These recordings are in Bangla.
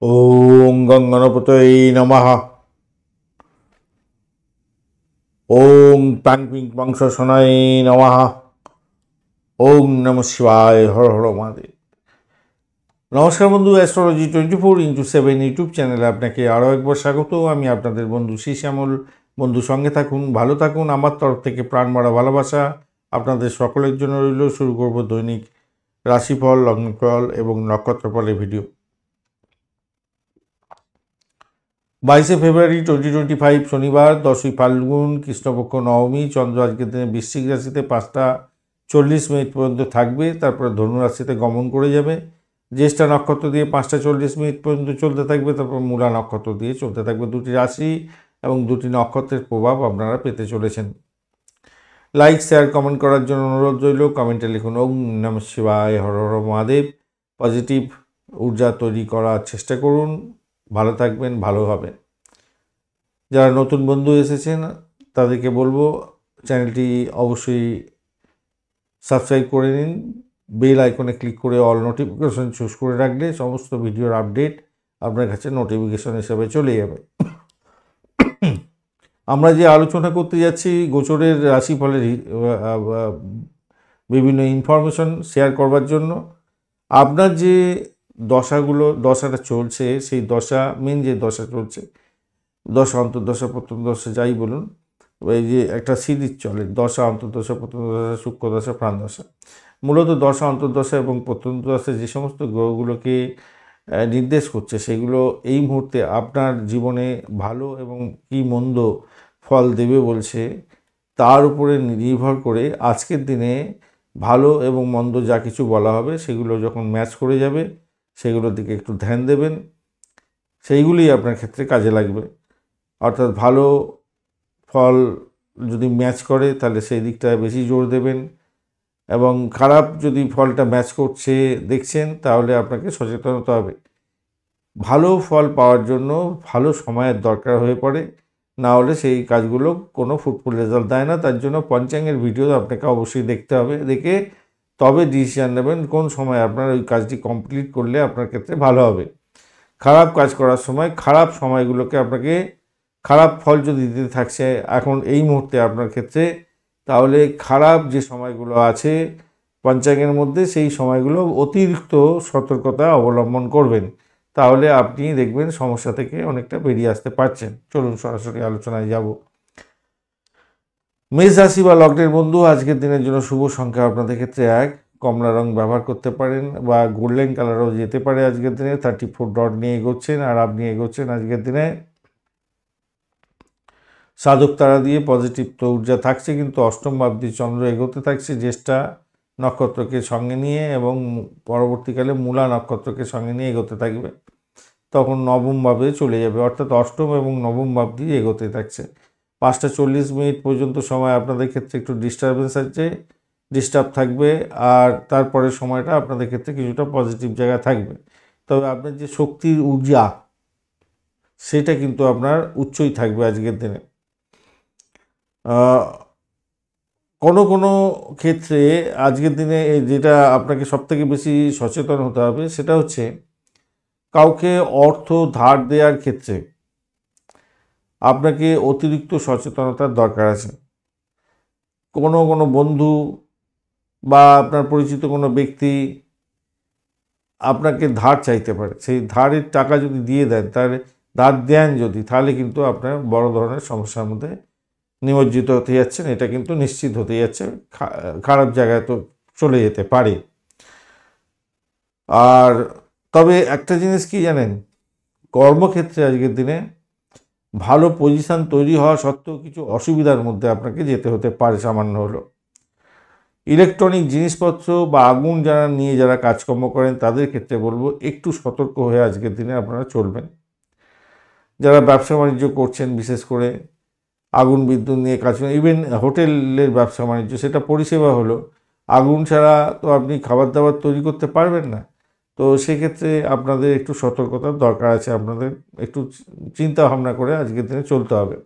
ওং গঙ্গণপতয়ে নমঃ। ওং প্যাং পিং বংশসনায় নমঃ। ওং নমঃ শিবায়, হর হর মহাদেব। নমস্কার বন্ধু, অ্যাস্ট্রোলজি 24x7 ইউটিউব চ্যানেলে আপনাকে আরও একবার স্বাগত। আমি আপনাদের বন্ধু শ্যামল। বন্ধু সঙ্গে থাকুন, ভালো থাকুন। আমার তরফ থেকে প্রাণ ভরা ভালোবাসা আপনাদের সকলের জন্য রইল। শুরু করব দৈনিক রাশিফল, লগ্নফল এবং নক্ষত্রফলের ভিডিও। 22 ফেব্রুয়ারি 2025 শনিবার, 10ই ফাল্গুন, কৃষ্ণপক্ষ নবমী। চন্দ্র আজকের দিনে বৃশ্চিক রাশিতে 5টা 40 পর্যন্ত থাকবে, তারপরে ধনু রাশিতে গমন করে যাবে। জ্যেষ্ঠা নক্ষত্র দিয়ে 5টা 40 পর্যন্ত চলতে থাকবে, তারপর মূলা নক্ষত্র দিয়ে চলতে থাকবে। দুটি রাশি এবং দুটি নক্ষত্রের প্রভাব আপনারা পেতে চলেছেন। লাইক, শেয়ার, কমেন্ট করার জন্য অনুরোধ রইল। কমেন্টে লিখুন ওং নমঃ শিবায়, হর হর মহাদেব। পজিটিভ ঊর্জা তৈরি করার চেষ্টা করুন। ভালো থাকবেন, ভালো হবে। যারা নতুন বন্ধু এসেছেন তাদেরকে বলবো চ্যানেলটি অবশ্যই সাবস্ক্রাইব করে নিন। বেল আইকনে ক্লিক করে অল নোটিফিকেশন চুজ করে রাখলে সমস্ত ভিডিওর আপডেট আপনার কাছে নোটিফিকেশন হিসাবে চলে যাবে। আমরা যে আলোচনা করতে যাচ্ছি গোচরের রাশিফলের বিভিন্ন ইনফরমেশন শেয়ার করবার জন্য। আপনার যে দশাটা চলছে, সেই দশা মেন যে দশা চলছে, দশা অন্তর্দশা প্রত্যন্তদশা যাই বলুন, এই যে একটা সিরিজ চলে, দশা অন্তর্দশা প্রত্যন্তদশা সূক্ষ্মদশা প্রাণদশা। মূলত দশা অন্তর্দশা এবং প্রত্যন্তদশা যে সমস্ত গ্রহগুলোকে নির্দেশ করছে, সেগুলো এই মুহূর্তে আপনার জীবনে ভালো এবং কি মন্দ ফল দেবে বলছে, তার উপরে নির্ভর করে আজকের দিনে ভালো এবং মন্দ যা কিছু বলা হবে সেগুলো যখন ম্যাচ করে যাবে, সেগুলোর দিকে একটু ধ্যান দেবেন। সেইগুলি আপনার ক্ষেত্রে কাজে লাগবে। অর্থাৎ ভালো ফল যদি ম্যাচ করে তাহলে সেই দিকটায় বেশি জোর দেবেন, এবং খারাপ যদি ফলটা ম্যাচ করছে দেখছেন তাহলে আপনাকে সচেতন হতে হবে। ভালো ফল পাওয়ার জন্য ভালো সময়ের দরকার হয়ে পড়ে, না হলে সেই কাজগুলো কোনো ফ্রুটফুল রেজাল্ট দেয় না। তার জন্য পঞ্চাঙ্গের ভিডিও আপনাকে অবশ্যই দেখতে হবে, দেখে তবে ডিসিশান নেবেন কোন সময় আপনার ওই কাজটি কমপ্লিট করলে আপনার ক্ষেত্রে ভালো হবে। খারাপ কাজ করার সময় খারাপ সময়গুলোকে আপনাকে খারাপ ফল যদি দিতে থাকছে এখন এই মুহূর্তে আপনার ক্ষেত্রে, তাহলে খারাপ যে সময়গুলো আছে পঞ্চাঙ্গের মধ্যে সেই সময়গুলো অতিরিক্ত সতর্কতা অবলম্বন করবেন, তাহলে আপনি দেখবেন সমস্যা থেকে অনেকটা বেরিয়ে আসতে পারছেন। চলুন সরাসরি আলোচনায় যাব। মেষ রাশি বা লগ্নের বন্ধু, আজকের দিনের জন্য শুভ সংখ্যা আপনাদের ক্ষেত্রে 1। কমলা রং ব্যবহার করতে পারেন বা গোল্ডেন কালারও যেতে পারে। আজকের দিনে 34 ডট নিয়ে এগোচ্ছেন, আর আপনি এগোচ্ছেন আজকের দিনে সাধক তারা দিয়ে। পজিটিভ তো ঊর্জা থাকছে, কিন্তু অষ্টম ভাব দিয়ে চন্দ্র এগোতে থাকছে জ্যেষ্ঠা নক্ষত্রকে সঙ্গে নিয়ে, এবং পরবর্তীকালে মূলা নক্ষত্রকে সঙ্গে নিয়ে এগোতে থাকবে। তখন নবম ভাবে চলে যাবে, অর্থাৎ অষ্টম এবং নবম ভাব দিয়ে এগোতে থাকছে। 5টা 40 পর্যন্ত সময় আপনাদের ক্ষেত্রে একটু ডিস্টার্ব থাকবে, আর তারপরে সময়টা আপনাদের ক্ষেত্রে কিছুটা পজিটিভ জায়গা থাকবে। তবে আপনার যে শক্তির ঊর্জা সেটা কিন্তু আপনার উচ্চই থাকবে আজকের দিনে। কোনো ক্ষেত্রে আজকের দিনে যেটা আপনাকে সবথেকে বেশি সচেতন হতে হবে সেটা হচ্ছে কাউকে অর্থ ধার দেওয়ার ক্ষেত্রে আপনাকে অতিরিক্ত সচেতনতার দরকার আছে। কোনো বন্ধু বা আপনার পরিচিত কোনো ব্যক্তি আপনাকে ধার চাইতে পারে, সেই ধারের টাকা যদি দিয়ে দেন, ধার দেন যদি, তাহলে কিন্তু আপনার বড় ধরনের সমস্যার মধ্যে নিমজ্জিত হতে যাচ্ছেন। এটা কিন্তু নিশ্চিত হতে যাচ্ছে, খারাপ জায়গায় তো চলে যেতে পারে। আর তবে একটা জিনিস কি জানেন, কর্মক্ষেত্রে আজকের দিনে ভালো পজিশান তৈরি হওয়া সত্ত্বেও কিছু অসুবিধার মধ্যে আপনাকে যেতে হতে পারে সামান্য হলো। ইলেকট্রনিক জিনিসপত্র বা আগুন যারা কাজকর্ম করেন তাদের ক্ষেত্রে বলবো একটু সতর্ক হয়ে আজকের দিনে আপনারা চলবেন। যারা ব্যবসা বাণিজ্য করছেন, বিশেষ করে আগুন বিদ্যুৎ নিয়ে কাজ করেন, ইভেন হোটেলের ব্যবসা বাণিজ্য, সেটা পরিষেবা হলো, আগুন ছাড়া তো আপনি খাবার দাবার তৈরি করতে পারবেন না। তো সেক্ষেত্রে আপনাদের একটু সতর্কতার দরকার আছে, আপনাদের একটু চিন্তা ভাবনা করে আজকের দিনে চলতে হবে।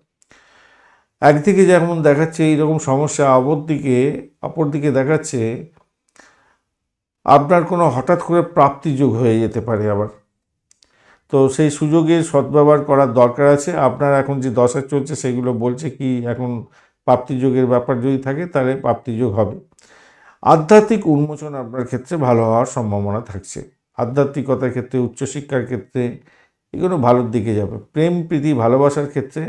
একদিকে যেমন দেখাচ্ছে এইরকম সমস্যা, অপরদিকে দেখাচ্ছে আপনার কোনো হঠাৎ করে প্রাপ্তিযোগ হয়ে যেতে পারে। আবার তো সেই সুযোগের সদ্ব্যবহার করার দরকার আছে। আপনার এখন যে দশা চলছে সেগুলো বলছে কি এখন প্রাপ্তিযোগের ব্যাপার যদি থাকে তাহলে প্রাপ্তিযোগ হবে। আধ্যাত্মিক উন্মোচন আপনার ক্ষেত্রে ভালো হওয়ার সম্ভাবনা থাকছে। আধ্যাত্মিকতার ক্ষেত্রে, উচ্চশিক্ষার ক্ষেত্রে এগুলো ভালোর দিকে যাবে। প্রেম প্রীতি ভালোবাসার ক্ষেত্রে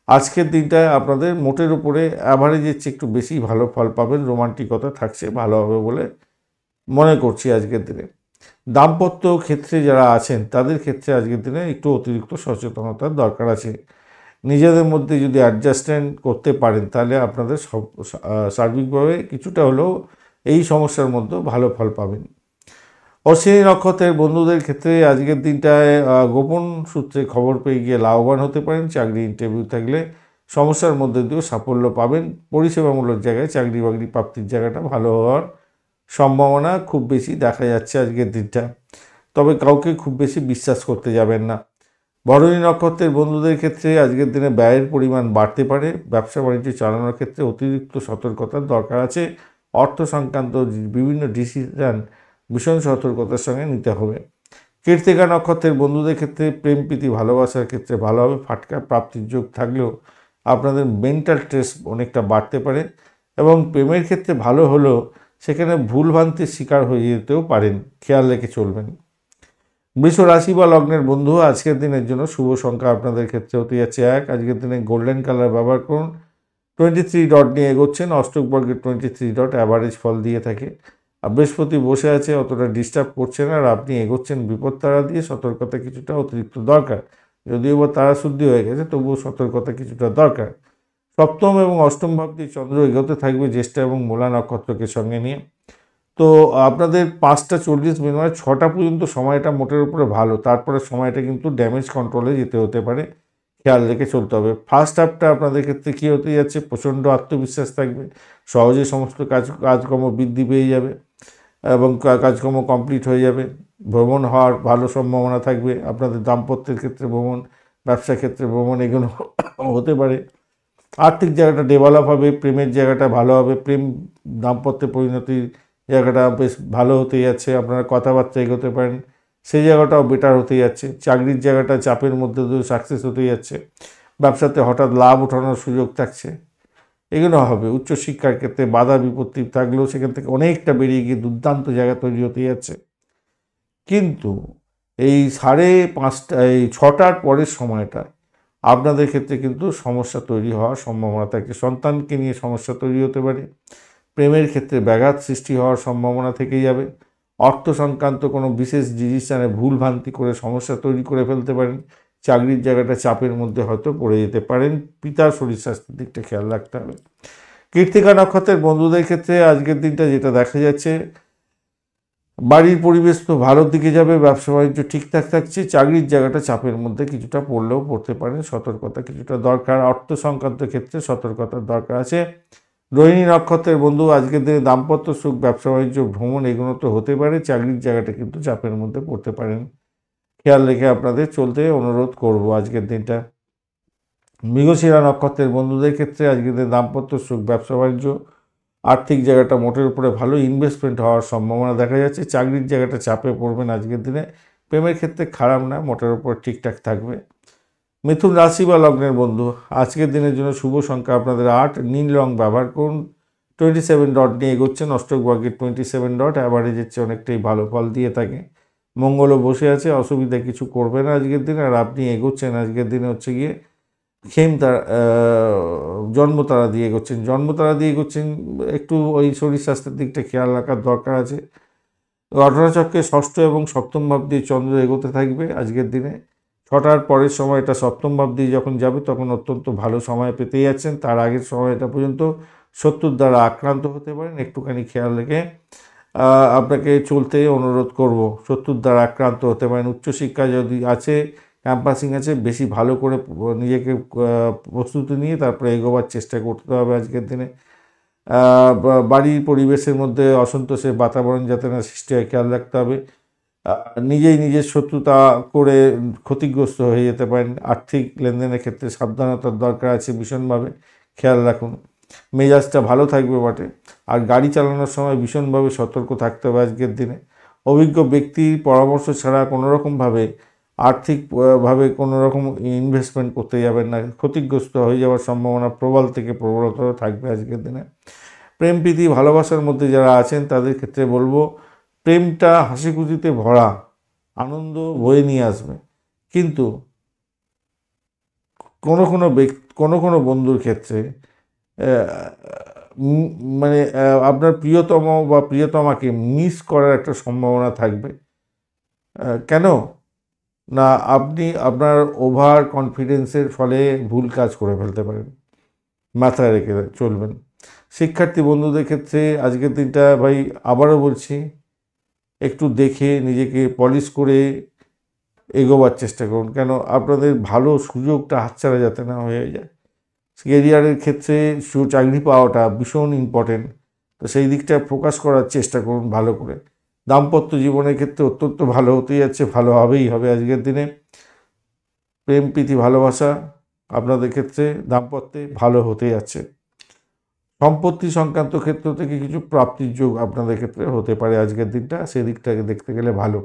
আজকের দিনটায় আপনাদের মোটের উপরে অ্যাভারেজের চেয়ে একটু বেশি ভালো ফল পাবেন। রোমান্টিকতা থাকছে, ভালো হবে বলে মনে করছি আজকের দিনে। দাম্পত্য ক্ষেত্রে যারা আছেন তাদের ক্ষেত্রে আজকের দিনে একটু অতিরিক্ত সচেতনতার দরকার আছে। নিজেদের মধ্যে যদি অ্যাডজাস্টমেন্ট করতে পারেন তাহলে আপনাদের সব সার্বিকভাবে কিছুটা হলেও এই সমস্যার মধ্যেও ভালো ফল পাবেন। অশ্বিনী নক্ষত্রের বন্ধুদের ক্ষেত্রে আজকের দিনটায় গোপন সূত্রে খবর পেয়ে গিয়ে লাভবান হতে পারেন। চাকরি ইন্টারভিউ থাকলে সমস্যার মধ্যে দিয়েও সাফল্য পাবেন। পরিষেবামূলক জায়গায় চাকরি বাকরি প্রাপ্তির জায়গাটা ভালো হওয়ার সম্ভাবনা খুব বেশি দেখা যাচ্ছে আজকের দিনটা। তবে কাউকে খুব বেশি বিশ্বাস করতে যাবেন না। ভরণী নক্ষত্রের বন্ধুদের ক্ষেত্রে আজকের দিনে ব্যয়ের পরিমাণ বাড়তে পারে। ব্যবসা বাণিজ্য চালানোর ক্ষেত্রে অতিরিক্ত সতর্কতার দরকার আছে। অর্থ সংক্রান্ত বিভিন্ন ডিসিশন ভীষণ সতর্কতার সঙ্গে নিতে হবে। কৃত্তিকা নক্ষত্রের বন্ধুদের ক্ষেত্রে প্রেম প্রীতি ভালোবাসার ক্ষেত্রে ভালো হবে। ফাটকা প্রাপ্তির যোগ থাকলেও আপনাদের মেন্টাল স্ট্রেস অনেকটা বাড়তে পারে এবং প্রেমের ক্ষেত্রে ভালো হলেও সেখানে ভুলভ্রান্তির শিকার হয়ে যেতেও পারেন, খেয়াল রেখে চলবেন। বৃষ রাশি বা লগ্নের বন্ধু আজকের দিনের জন্য শুভ সংখ্যা আপনাদের ক্ষেত্রে হতে যাচ্ছে 1। আজকের দিনে গোল্ডেন কালার ব্যবহার করুন। 23 ডট নিয়ে এগোচ্ছেন। অষ্টক বর্গের 23 ডট অ্যাভারেজ ফল দিয়ে থাকে। আর বৃহস্পতি বসে আছে, অতটা ডিস্টার্ব করছে না, আর আপনি এগোচ্ছেন বিপদ তারা দিয়ে। সতর্কতা কিছুটা অতিরিক্ত দরকার, যদিও বা তারা শুদ্ধি হয়ে গেছে তবুও সতর্কতা কিছুটা দরকার। সপ্তম এবং অষ্টম ভাব দিয়ে চন্দ্র এগোতে থাকবে জ্যেষ্ঠা এবং মূলা নক্ষত্রকে সঙ্গে নিয়ে। তো আপনাদের 5:40 মিনিট 6টা পর্যন্ত সময়টা মোটের উপরে ভালো, তারপরে সময়টা কিন্তু ড্যামেজ কন্ট্রোলে যেতে হতে পারে, খেয়াল রেখে চলতে হবে। ফার্স্ট হাফটা আপনাদের ক্ষেত্রে কী হতে যাচ্ছে, প্রচণ্ড আত্মবিশ্বাস থাকবে, সহজে সমস্ত কাজকর্ম বৃদ্ধি পেয়ে যাবে এবং কাজকর্ম কমপ্লিট হয়ে যাবে। ভ্রমণ হওয়ার ভালো সম্ভাবনা থাকবে। আপনাদের দাম্পত্যের ক্ষেত্রে ভ্রমণ, ব্যবসা ক্ষেত্রে ভ্রমণ এগুলো হতে পারে। আর্থিক জায়গাটা ডেভেলপ হবে, প্রেমের জায়গাটা ভালো হবে, প্রেম দাম্পত্যে পরিণতির জায়গাটা বেশ ভালো হতে যাচ্ছে। আপনারা কথাবার্তা এগোতে পারেন, সেই জায়গাটাও বেটার হতে যাচ্ছে। চাকরির জায়গাটা চাপের মধ্যে দিয়ে সাকসেস হতে যাচ্ছে। ব্যবসাতে হঠাৎ লাভ ওঠানোর সুযোগ থাকছে, এগুলো হবে। উচ্চশিক্ষার ক্ষেত্রে বাধা বিপত্তি থাকলেও সেখান থেকে অনেকটা বেরিয়ে গিয়ে দুর্দান্ত জায়গা তৈরি হতে যাচ্ছে। কিন্তু এই 6টার পরের সময়টা আপনাদের ক্ষেত্রে কিন্তু সমস্যা তৈরি হওয়ার সম্ভাবনা থাকে। সন্তানকে নিয়ে সমস্যা তৈরি হতে পারে। প্রেমের ক্ষেত্রে ব্যাঘাত সৃষ্টি হওয়ার সম্ভাবনা থেকেই যাবে। অর্থ সংক্রান্ত কোনো বিশেষ ডিসিশনে ভুলভ্রান্তি করে সমস্যা তৈরি করে ফেলতে পারেন। চাকরির জায়গাটা চাপের মধ্যে হয়তো পড়ে যেতে পারেন। পিতার শরীর স্বাস্থ্যের দিকটা খেয়াল রাখতে হবে। কৃত্তিকা নক্ষত্রের বন্ধুদের ক্ষেত্রে আজকের দিনটা যেটা দেখা যাচ্ছে, বাড়ির পরিবেশ তো ভালোর দিকে যাবে, ব্যবসা বাণিজ্য ঠিকঠাক থাকছে। চাকরির জায়গাটা চাপের মধ্যে কিছুটা পড়লেও পড়তে পারেন, সতর্কতা কিছুটা দরকার। অর্থ সংক্রান্ত ক্ষেত্রে সতর্কতার দরকার আছে। রোহিণী নক্ষত্রের বন্ধু আজকের দিনে দাম্পত্য সুখ, ব্যবসা বাণিজ্য, ভ্রমণ এগুলো তো হতে পারে। চাকরির জায়গাটা কিন্তু চাপের মধ্যে পড়তে পারেন, খেয়াল রেখে আপনাদের চলতে অনুরোধ করব আজকের দিনটা। মৃগশিরা নক্ষত্রের বন্ধুদের ক্ষেত্রে আজকের দিনে দাম্পত্য সুখ, ব্যবসা বাণিজ্য, আর্থিক জায়গাটা মোটের উপরে ভালো, ইনভেস্টমেন্ট হওয়ার সম্ভাবনা দেখা যাচ্ছে। চাকরির জায়গাটা চাপে পড়বেন আজকের দিনে। প্রেমের ক্ষেত্রে খারাপ না, মোটের উপর ঠিকঠাক থাকবে। মিথুন রাশি বা লগ্নের বন্ধু আজকের দিনের জন্য শুভ সংখ্যা আপনাদের 8। নীল রং ব্যবহার করুন। 27 ডট নিয়ে এগোচ্ছেন। অষ্টক বর্গের 27 ডট অ্যাভারেজের চেয়ে অনেকটাই ভালো ফল দিয়ে থাকে। মঙ্গলও বসে আছে, অসুবিধা কিছু করবে না আজকের দিনে। আর আপনি এগোচ্ছেন আজকের দিনে হচ্ছে গিয়ে জন্মতারা দিয়ে এগোচ্ছেন। জন্মতারা দিয়ে এগোচ্ছেন, একটু ওই শরীর স্বাস্থ্যের দিকটা খেয়াল রাখার দরকার আছে। ঘটনাচক্রে ষষ্ঠ এবং সপ্তম ভাব দিয়ে চন্দ্র এগোতে থাকবে আজকের দিনে। 6টার পরের সময়টা সপ্তম ভাব দিয়ে যখন যাবে তখন অত্যন্ত ভালো সময় পেতে যাচ্ছেন। তার আগের সময়টা পর্যন্ত শত্রুর দ্বারা আক্রান্ত হতে পারেন, একটুখানি খেয়াল রেখে আপনাকে চলতে অনুরোধ করব। শত্রুর দ্বারা আক্রান্ত হতে পারেন। উচ্চশিক্ষা যদি আছে, ক্যাম্পাসিং আছে, বেশি ভালো করে নিজেকে প্রস্তুতি নিয়ে তারপরে এগোবার চেষ্টা করতে হবে আজকের দিনে। বাড়ির পরিবেশের মধ্যে অসন্তোষের বাতাবরণ যাতে না সৃষ্টি হয়, খেয়াল রাখতে হবে। নিজেই নিজের শত্রুতা করে ক্ষতিগ্রস্ত হয়ে যেতে পারেন। আর্থিক লেনদেনের ক্ষেত্রে সাবধানতার দরকার আছে, ভীষণভাবে খেয়াল রাখুন। মেজাজটা ভালো থাকবে বটে। আর গাড়ি চালানোর সময় ভীষণভাবে সতর্ক থাকতে হবে আজকের দিনে। অভিজ্ঞ ব্যক্তির পরামর্শ ছাড়া কোনোরকমভাবে আর্থিকভাবে কোনো রকম ইনভেস্টমেন্ট করতে যাবেন না, ক্ষতিগ্রস্ত হয়ে যাওয়ার সম্ভাবনা প্রবল থেকে প্রবলতর থাকবে আজকের দিনে। প্রেম প্রীতি ভালোবাসার মধ্যে যারা আছেন তাদের ক্ষেত্রে বলবো প্রেমটা হাসি খুশিতে ভরা, আনন্দ বয়ে নিয়ে আসবে। কিন্তু কোনো কোনো বন্ধুর ক্ষেত্রে মানে আপনার প্রিয়তম বা প্রিয়তমাকে মিস করার একটা সম্ভাবনা থাকবে। কেন না, আপনি আপনার ওভার কনফিডেন্সের ফলে ভুল কাজ করে ফেলতে পারেন, মাথায় রেখে চলবেন। শিক্ষার্থী বন্ধুদের ক্ষেত্রে আজকের দিনটা ভাই আবারও বলছি, একটু দেখে নিজেকে পলিশ করে এগোবার চেষ্টা করুন, কেন আপনাদের ভালো সুযোগটা হাতছাড়া যাতে না হয়ে যায়। কেরিয়ারের ক্ষেত্রে চাকরি পাওয়াটা ভীষণ ইম্পর্টেন্ট, তো সেই দিকটা ফোকাস করার চেষ্টা করুন ভালো করে। দাম্পত্য জীবনের ক্ষেত্রে অত্যন্ত ভালো হতে যাচ্ছে, ভালো হবেই হবে আজকের দিনে। প্রেম প্রীতি ভালোবাসা আপনাদের ক্ষেত্রে দাম্পত্যে ভালো হতে যাচ্ছে। সম্পত্তি সংক্রান্ত ক্ষেত্র থেকে কিছু প্রাপ্তির যোগ আপনাদের ক্ষেত্রে হতে পারে আজকের দিনটা, সেদিকটাকে দেখতে গেলে ভালো।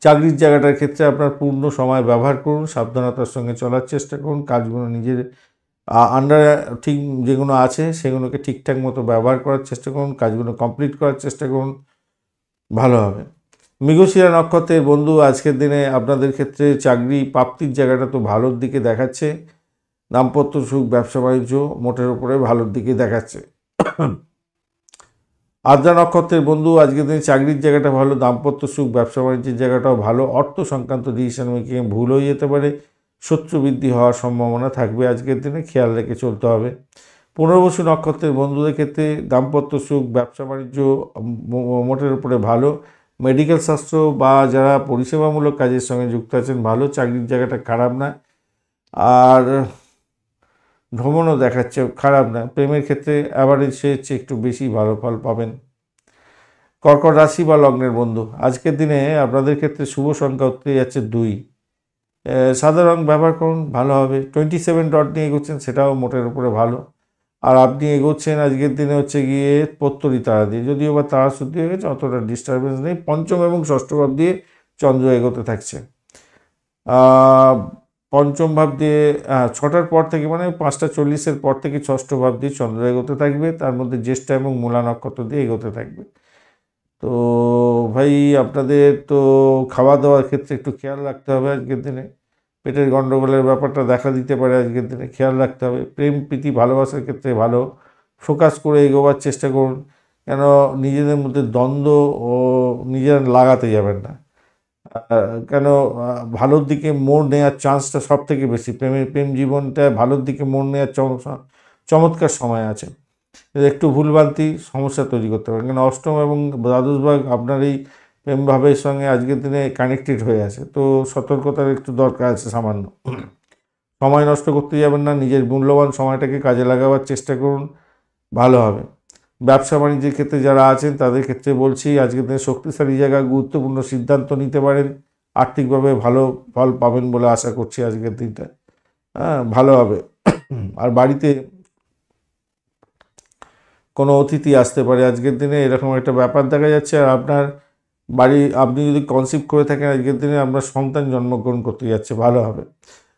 চাকরির জায়গাটার ক্ষেত্রে আপনার পূর্ণ সময় ব্যবহার করুন, সাবধানতার সঙ্গে চলার চেষ্টা করুন, কাজগুলো নিজের আন্ডারে ঠিক যেগুলো আছে সেগুলোকে ঠিকঠাক মতো ব্যবহার করার চেষ্টা করুন, কাজগুলো কমপ্লিট করার চেষ্টা করুন, ভালো হবে। মৃগশিরা নক্ষত্রের বন্ধু আজকের দিনে আপনাদের ক্ষেত্রে চাকরি প্রাপ্তির জায়গাটা তো ভালোর দিকে দেখাচ্ছে, দাম্পত্য সুখ ব্যবসা বাণিজ্য মোটের উপরে ভালোর দিকে দেখাচ্ছে। আদ্রা নক্ষত্রের বন্ধু আজকের দিনে চাকরির জায়গাটা ভালো, দাম্পত্য সুখ ব্যবসা বাণিজ্যের জায়গাটাও ভালো, অর্থ সংক্রান্ত ডিসিশন মেকিং ভুল হয়ে যেতে পারে, শত্রু বৃদ্ধি হওয়ার সম্ভাবনা থাকবে আজকের দিনে, খেয়াল রেখে চলতে হবে। পুনর্বসু নক্ষত্রের বন্ধুদের ক্ষেত্রে দাম্পত্য সুখ ব্যবসা বাণিজ্য মোটের উপরে ভালো, মেডিকেল শাস্ত্র বা যারা পরিষেবামূলক কাজের সঙ্গে যুক্ত আছেন ভালো, চাকরির জায়গাটা খারাপ না, আর ভ্রমণও দেখাচ্ছে খারাপ না। প্রেমের ক্ষেত্রে অ্যাভারেজ সে চেয়ে একটু বেশি ভালো ফল পাবেন। কর্কট রাশি বা লগ্নের বন্ধু আজকের দিনে আপনাদের ক্ষেত্রে শুভ সংখ্যা হতে যাচ্ছে 2। সাদা রং ব্যবহার করুন, ভালো হবে। 27 ডট নিয়ে এগোচ্ছেন, সেটাও মোটের উপরে ভালো। আর আপনি এগোচ্ছেন আজকের দিনে হচ্ছে গিয়ে পত্তরি তারা দিয়ে, যদিও বা তারা শুদ্ধি হয়ে গেছে, অতটা ডিস্টারবেন্স নেই। পঞ্চম এবং ষষ্ঠ ভাব দিয়ে চন্দ্র এগোতে থাকছে। পঞ্চম ভাব দিয়ে 6টার পর থেকে মানে 5:40 পর থেকে ষষ্ঠ ভাব দিয়ে চন্দ্র এগোতে থাকবে, তার মধ্যে জ্যেষ্ঠা এবং মূলা নক্ষত্র দিয়ে এগোতে থাকবে। তো ভাই আপনাদের তো খাওয়া দাওয়ার ক্ষেত্রে একটু খেয়াল রাখতে হবে আজকের দিনে, পেটের গণ্ডগোলের ব্যাপারটা দেখা দিতে পারে আজকের দিনে, খেয়াল রাখতে হবে। প্রেম প্রীতি ভালোবাসার ক্ষেত্রে ভালো, ফোকাস করে এগোবার চেষ্টা করুন, কেন নিজেদের মধ্যে দ্বন্দ্ব ও নিজেরা লাগাতে যাবেন না, কেন ভালোর দিকে মোড় নেওয়ার চান্সটা সব থেকে বেশি, প্রেম জীবনটা ভালোর দিকে মোড় নেওয়ার চমৎকার সময় আছে। একটু ভুলভ্রান্তি সমস্যা তৈরি করতে পারে, কারণ অষ্টম এবং দ্বাদশ ভাগ আপনার এই প্রেম ভাবের সঙ্গে আজকের দিনে কানেক্টেড হয়ে আছে, তো সতর্কতার একটু দরকার আছে সামান্য। সময় নষ্ট করতে যাবেন না, নিজের মূল্যবান সময়টাকে কাজে লাগাবার চেষ্টা করুন, ভালো হবে। ব্যবসা বাণিজ্যের ক্ষেত্রে যারা আছেন তাদের ক্ষেত্রে বলছি আজকের দিনে শক্তিশালী জায়গায় গুরুত্বপূর্ণ সিদ্ধান্ত নিতে পারেন, আর্থিকভাবে ভালো ফল পাবেন বলে আশা করছি আজকের দিনটা, ভালো হবে। আর বাড়িতে কোনো অতিথি আসতে পারে আজকের দিনে, এরকম একটা ব্যাপার দেখা যাচ্ছে। আর আপনার আপনি যদি কনসিভ করে থাকেন আজকের দিনে আপনার সন্তান জন্মগ্রহণ করতে যাচ্ছে, ভালো হবে।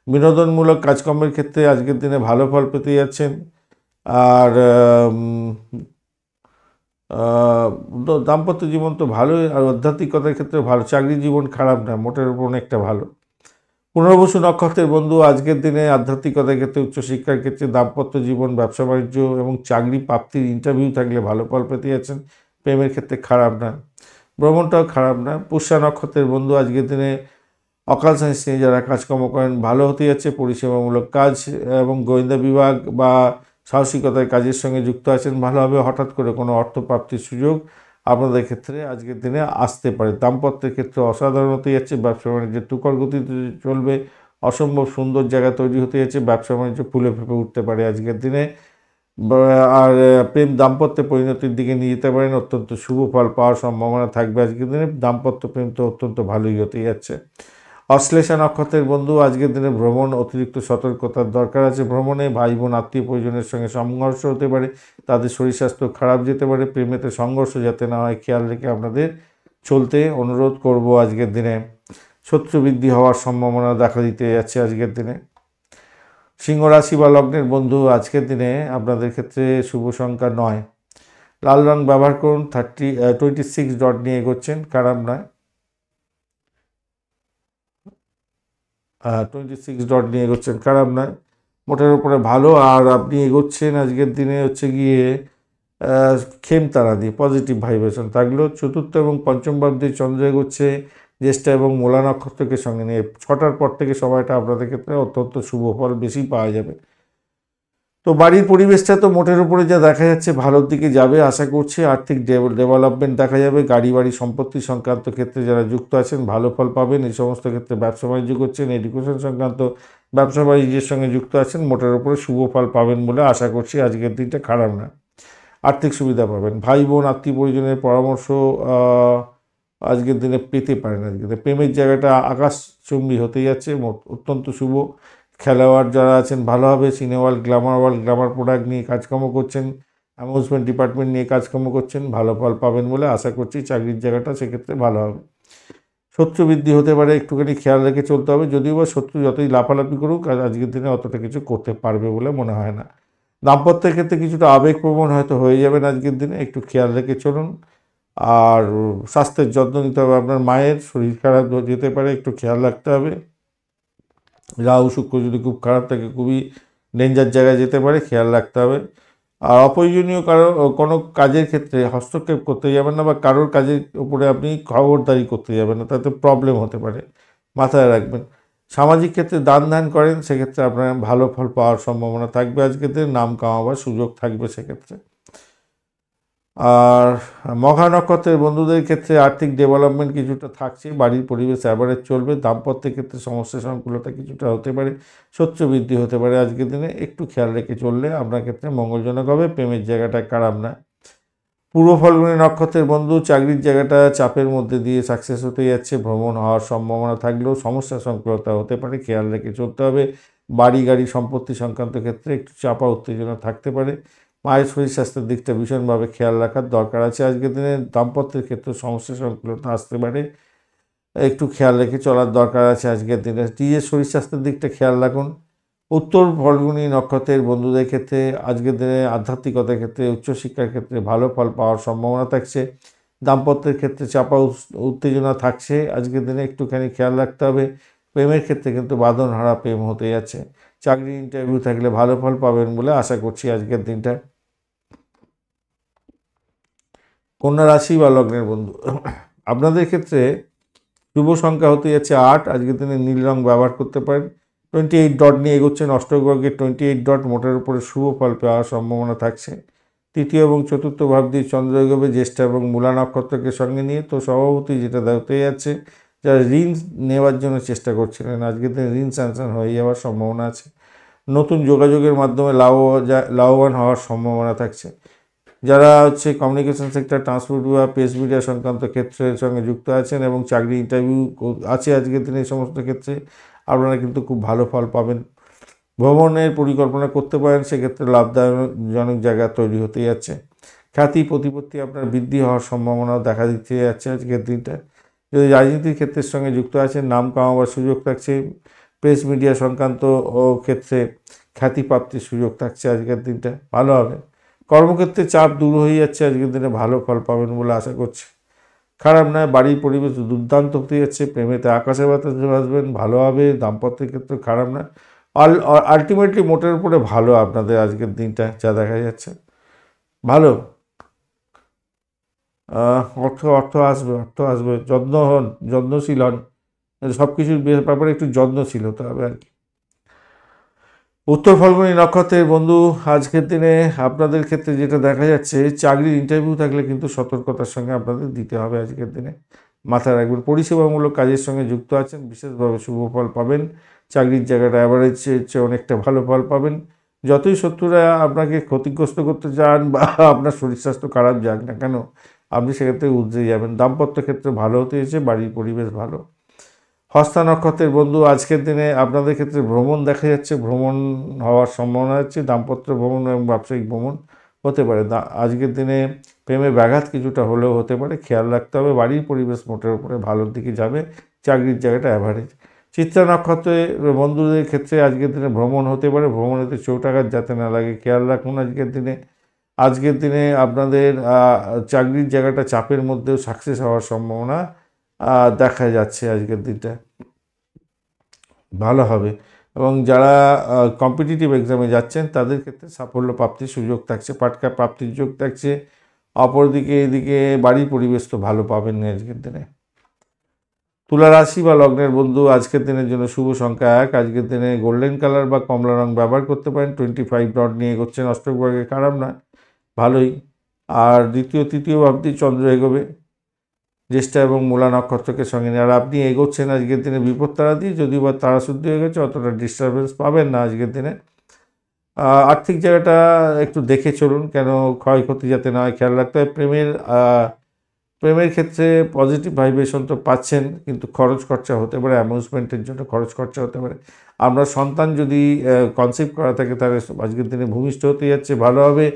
বিনোদনমূলক কাজকর্মের ক্ষেত্রে আজকের দিনে ভালো ফল পেতে যাচ্ছেন। আর দাম্পত্য জীবন তো ভালোই, আর আধ্যাত্মিকতার ক্ষেত্রে ভালো, চাকরি জীবন খারাপ না, মোটের উপর অনেকটা ভালো। পুনর্বসু নক্ষত্রের বন্ধু আজকের দিনে আধ্যাত্মিকতার ক্ষেত্রে, উচ্চশিক্ষার ক্ষেত্রে, দাম্পত্য জীবন, ব্যবসা বাণিজ্য এবং চাকরি প্রাপ্তির ইন্টারভিউ থাকলে ভালো ফল পেতে যাচ্ছেন, প্রেমের ক্ষেত্রে খারাপ না, ভ্রমণটাও খারাপ না। পুষ্যা নক্ষত্রের বন্ধু আজকের দিনে অকাল সায়েন্স নিয়ে যারা কাজকর্ম করেন ভালো হতে যাচ্ছে, পরিষেবামূলক কাজ এবং গোয়েন্দা বিভাগ বা সাহসিকতার কাজের সঙ্গে যুক্ত আছেন, ভালোভাবে। হঠাৎ করে কোনো অর্থপ্রাপ্তির সুযোগ আপনাদের ক্ষেত্রে আজকের দিনে আসতে পারে। দাম্পত্যের ক্ষেত্রে অসাধারণ হতে যাচ্ছে, ব্যবসা বাণিজ্যের তুখর গতিতে চলবে, অসম্ভব সুন্দর জায়গা তৈরি হতে যাচ্ছে, ব্যবসা বাণিজ্য ফুলে ফেঁপে উঠতে পারে আজকের দিনে। আর প্রেম দাম্পত্যে পরিণতির দিকে নিয়ে যেতে পারেন, অত্যন্ত শুভ ফল পাওয়ার সম্ভাবনা থাকবে আজকের দিনে। দাম্পত্য প্রেম তো অত্যন্ত ভালোই হতে যাচ্ছে। অশ্লেষা নক্ষত্রের বন্ধু আজকের দিনে ভ্রমণ, অতিরিক্ত সতর্কতার দরকার আছে। ভ্রমণে ভাই বোন আত্মীয় পরিজনের সঙ্গে সংঘর্ষ হতে পারে, তাদের শরীর স্বাস্থ্য খারাপ যেতে পারে, প্রেমেতে সংঘর্ষ যাতে না হয় খেয়াল রেখে আপনাদের চলতে অনুরোধ করব আজকের দিনে। শত্রু বৃদ্ধি হওয়ার সম্ভাবনা দেখা দিতে যাচ্ছে আজকের দিনে। সিংহ রাশি বা লগ্নের বন্ধু, আজকের দিনে আপনাদের ক্ষেত্রে শুভ সংখ্যা 9। লাল রং ব্যবহার করুন। 26 ডট নিয়ে এগোচ্ছেন, খারাপ নয়। 26 ডট নিয়ে এগোচ্ছেন, খারাপ নয়, মোটের উপরে ভালো। আর আপনি এগোচ্ছেন আজকের দিনে হচ্ছে গিয়ে খেমতারা দিয়ে, পজিটিভ ভাইব্রেশন থাকলেও চতুর্থ এবং পঞ্চম ভাব চন্দ্র এগোচ্ছে জ্যেষ্ঠা এবং মূলা নক্ষত্রকে সঙ্গে নিয়ে। 6টার পর থেকে সময়টা আপনাদের ক্ষেত্রে অত্যন্ত শুভ ফল বেশি পাওয়া যাবে। তো বাড়ির পরিবেশটা তো মোটের উপরে যা দেখা যাচ্ছে ভালোর দিকে যাবে আশা করছি। আর্থিক ডেভেলপমেন্ট দেখা যাবে। গাড়ি বাড়ি সম্পত্তি সংক্রান্ত ক্ষেত্রে যারা যুক্ত আছেন ভালো ফল পাবেন। এই সমস্ত ক্ষেত্রে ব্যবসা বাণিজ্য করছেন, এডুকেশন সংক্রান্ত ব্যবসা বাণিজ্যের সঙ্গে যুক্ত আছেন, মোটের উপরে শুভ ফল পাবেন বলে আশা করছি। আজকের দিনটা খারাপ না, আর্থিক সুবিধা পাবেন। ভাই বোন আত্মীয় পরিজনের পরামর্শ আজকের দিনে পেতে পারেন। আজকের দিনে প্রেমের জায়গাটা আকাশচুম্বী হতে যাচ্ছে, অত্যন্ত শুভ। খেলোয়াড় যারা আছেন ভালো হবে। সিনে ওয়ার্ল্ড, গ্ল্যামার প্রোডাক্ট নিয়ে কাজকর্ম করছেন, অ্যামিউজমেন্ট ডিপার্টমেন্ট নিয়ে কাজকর্ম করছেন, ভালো ফল পাবেন বলে আশা করছি। চাকরির জায়গাটা সেক্ষেত্রে ভালো হবে। শত্রু বৃদ্ধি হতে পারে, একটুখানি খেয়াল রেখে চলতে হবে। যদিও বা শত্রু যতই লাফালাফি করুক আজকের দিনে অতটা কিছু করতে পারবে বলে মনে হয় না। দাম্পত্যের ক্ষেত্রে কিছুটা আবেগপ্রবণ হয়তো হয়ে যাবেন আজকের দিনে, একটু খেয়াল রেখে চলুন। আর স্বাস্থ্যের যত্ন নিতে হবে। আপনার মায়ের শরীর খারাপ যেতে পারে, একটু খেয়াল রাখতে হবে। রাহু শুক্র যদি খুব খারাপ থাকে খুবই ডেঞ্জার জায়গায় যেতে পারে, খেয়াল রাখতে হবে। আর অপ্রয়োজনীয় কোনো কাজের ক্ষেত্রে হস্তক্ষেপ করতে যাবেন না, বা কারোর কাজের উপরে আপনি খবরদারি করতে যাবেন না, তাতে প্রবলেম হতে পারে, মাথায় রাখবেন। সামাজিক ক্ষেত্রে দান ধ্যান করেন, সেক্ষেত্রে আপনার ভালো ফল পাওয়ার সম্ভাবনা থাকবে। আজকের দিনে নাম কামাবার সুযোগ থাকবে সেক্ষেত্রে। আর মঘা নক্ষত্রের বন্ধুদের ক্ষেত্রে আর্থিক ডেভেলপমেন্ট কিছুটা থাকছে, বাড়ির পরিবেশ অ্যাভারেজ চলবে। দাম্পত্যের ক্ষেত্রে সমস্যা সংকুলতা কিছুটা হতে পারে, শত্রু বৃদ্ধি হতে পারে। আজকের দিনে একটু খেয়াল রেখে চললে আপনার ক্ষেত্রে মঙ্গলজনক হবে। প্রেমের জায়গাটা খারাপ না। পূর্ব ফাল্গুনী নক্ষত্রের বন্ধু, চাকরির জায়গাটা চাপের মধ্যে দিয়ে সাকসেস হতে যাচ্ছে। ভ্রমণ হওয়ার সম্ভাবনা থাকলেও সমস্যা সংকুলতা হতে পারে, খেয়াল রেখে চলতে হবে। বাড়ি গাড়ি সম্পত্তি সংক্রান্ত ক্ষেত্রে একটু চাপা উত্তেজনা থাকতে পারে। মায়ের শরীর স্বাস্থ্যের দিকটা ভীষণভাবে খেয়াল রাখার দরকার আছে। আজকের দিনে দাম্পত্যের ক্ষেত্রে সমস্যা সংকুলতা আসতে পারে, একটু খেয়াল রেখে চলার দরকার আছে আজকের দিনে। নিজের শরীর স্বাস্থ্যের দিকটা খেয়াল রাখুন। উত্তর ফাল্গুনী নক্ষত্রের বন্ধুদের ক্ষেত্রে আজকের দিনে আধ্যাত্মিকতার ক্ষেত্রে, উচ্চশিক্ষার ক্ষেত্রে ভালো ফল পাওয়ার সম্ভাবনা থাকছে। দাম্পত্যের ক্ষেত্রে চাপা উত্তেজনা থাকছে, আজকের দিনে একটুখানি খেয়াল রাখতে হবে। প্রেমের ক্ষেত্রে কিন্তু বাঁধনহারা প্রেম হতে যাচ্ছে। চাকরি ইন্টারভিউ থাকলে ভালো ফল পাবেন বলে আশা করছি আজকের দিনটা। কন্যা রাশি বা লগ্নের বন্ধু, আপনাদের ক্ষেত্রে শুভ সংখ্যা হতে যাচ্ছে 8। আজকের দিনে নীল রং ব্যবহার করতে পারেন। 28 ডট নিয়ে এগোচ্ছেন। অষ্টগ্রহের 28 ডট, মোটের উপরে শুভ ফল পাওয়ার সম্ভাবনা থাকছে। তৃতীয় এবং চতুর্থ ভাব দিয়ে চন্দ্র এগোবে জ্যেষ্ঠা এবং মূলা নক্ষত্রকে সঙ্গে নিয়ে। তো স্বভাবতই যেটা হতে যাচ্ছে, যারা ঋণ নেওয়ার জন্য চেষ্টা করছিলেন আজকের দিনে ঋণ স্যাংশন হয়ে যাওয়ার সম্ভাবনা আছে। নতুন যোগাযোগের মাধ্যমে লাভবান হওয়ার সম্ভাবনা থাকছে। যারা হচ্ছে কমিউনিকেশন সেক্টর, ট্রান্সপোর্ট বা প্রেস মিডিয়া সংক্রান্ত ক্ষেত্রের সঙ্গে যুক্ত আছেন এবং চাকরি ইন্টারভিউ আছে আজকের দিনে, এই সমস্ত ক্ষেত্রে আপনারা কিন্তু খুব ভালো ফল পাবেন। ভ্রমণের পরিকল্পনা করতে পারেন, সেক্ষেত্রে লাভদায়কজনক জায়গা তৈরি হতে যাচ্ছে। খ্যাতি প্রতিপত্তি আপনার বৃদ্ধি হওয়ার সম্ভাবনাও দেখা দিতে যাচ্ছে আজকের দিনটা। যদি রাজনীতির ক্ষেত্রের সঙ্গে যুক্ত আছেন নাম কামাবার সুযোগ থাকছে। প্রেস মিডিয়া সংক্রান্ত ক্ষেত্রে খ্যাতিপ্রাপ্তির সুযোগ থাকছে আজকের দিনটা, ভালো হবে। কর্মক্ষেত্রে চাপ দূর হয়ে যাচ্ছে, আজকের দিনে ভালো ফল পাবেন বলে আশা করছি। খারাপ নয়, বাড়ির পরিবেশ দুর্দান্ত হতে যাচ্ছে। প্রেমেতে আকাশে বাতাসে ভাসবেন, ভালো হবে। দাম্পত্যের ক্ষেত্রে খারাপ নয়, আলটিমেটলি মোটের উপরে ভালো আপনাদের আজকের দিনটা যা দেখা যাচ্ছে, ভালো। অর্থ আসবে। যত্নশীল হন, সব কিছুর ব্যাপারে একটু যত্নশীল হতে হবে আর কি। উত্তর ফাল্গুনী নক্ষত্রের বন্ধু, আজকের দিনে আপনাদের ক্ষেত্রে যেটা দেখা যাচ্ছে, চাকরির ইন্টারভিউ থাকলে কিন্তু সতর্কতার সঙ্গে আপনাদের দিতে হবে আজকের দিনে, মাথায় রাখবেন। পরিষেবামূলক কাজের সঙ্গে যুক্ত আছেন, বিশেষভাবে শুভ ফল পাবেন। চাকরির জায়গাটা অ্যাভারেজ চেয়ে অনেকটা ভালো ফল পাবেন। যতই শত্রুরা আপনাকে ক্ষতিগ্রস্ত করতে চান বা আপনার শরীর স্বাস্থ্য খারাপ যাক না কেন, আপনি সেক্ষেত্রে উতরে যাবেন। দাম্পত্য ক্ষেত্রে ভালো হতে এসেছে, বাড়ির পরিবেশ ভালো। হস্তা নক্ষত্রের বন্ধু, আজকের দিনে আপনাদের ক্ষেত্রে ভ্রমণ দেখা যাচ্ছে, ভ্রমণ হওয়ার সম্ভাবনা আছে। দাম্পত্য ভ্রমণ এবং ব্যবসায়িক ভ্রমণ হতে পারে। আজকের দিনে প্রেমে ব্যাঘাত কিছুটা হলেও হতে পারে, খেয়াল রাখতে হবে। বাড়ির পরিবেশ মোটের উপরে ভালোর দিকে যাবে, চাকরির জায়গাটা অ্যাভারেজ। চিত্রা নক্ষত্রে বন্ধুদের ক্ষেত্রে আজকের দিনে ভ্রমণ হতে পারে, ভ্রমণেতে চোটাঘাত যাতে না লাগে খেয়াল রাখুন আজকের দিনে। আজকের দিনে আপনাদের চাকরির জায়গাটা চাপের মধ্যেও সাকসেস হওয়ার সম্ভাবনা দেখা যাচ্ছে। আজকের দিনটা ভালো হবে এবং যারা কম্পিটিটিভ এক্সামে যাচ্ছেন তাদের ক্ষেত্রে সাফল্য প্রাপ্তির সুযোগ থাকছে, পাটকা প্রাপ্তির যোগ থাকছে। অপরদিকে এদিকে বাড়ির পরিবেশ তো ভালো পাবেন না আজকের দিনে। তুলা রাশি বা লগ্নের বন্ধু আজকের দিনের জন্য শুভ সংখ্যা 1। আজকের দিনে গোল্ডেন কালার বা কমলা রং ব্যবহার করতে পারেন। 25 ডট নিয়ে এগোচ্ছেন, অষ্টক বর্গে খারাপ না, ভালোই। আর দ্বিতীয় তৃতীয় ভাবটি চন্দ্র এগোবে জ্যেষ্ঠা এবং মূলা নক্ষত্রকে সঙ্গে নিয়ে। আর আপনি এগোচ্ছেন আজকের দিনে বিপদ তারা দিয়ে, যদিও বা তারা শুদ্ধ হয়ে গেছে, অতটা ডিস্টারবেন্স পাবেন না আজকের দিনে। আর্থিক জায়গাটা একটু দেখে চলুন, কেন ক্ষয়ক্ষতি যাতে না হয় খেয়াল রাখতে হয়। প্রেমের ক্ষেত্রে পজিটিভ ভাইব্রেশন তো পাচ্ছেন, কিন্তু খরচ খরচা হতে পারে, অ্যামিউজমেন্টের জন্য খরচ খরচা হতে পারে। আপনার সন্তান যদি কনসেপ্ট করা থাকে তাহলে আজকের দিনে ভূমিষ্ঠ হতে যাচ্ছে, ভালো হবে।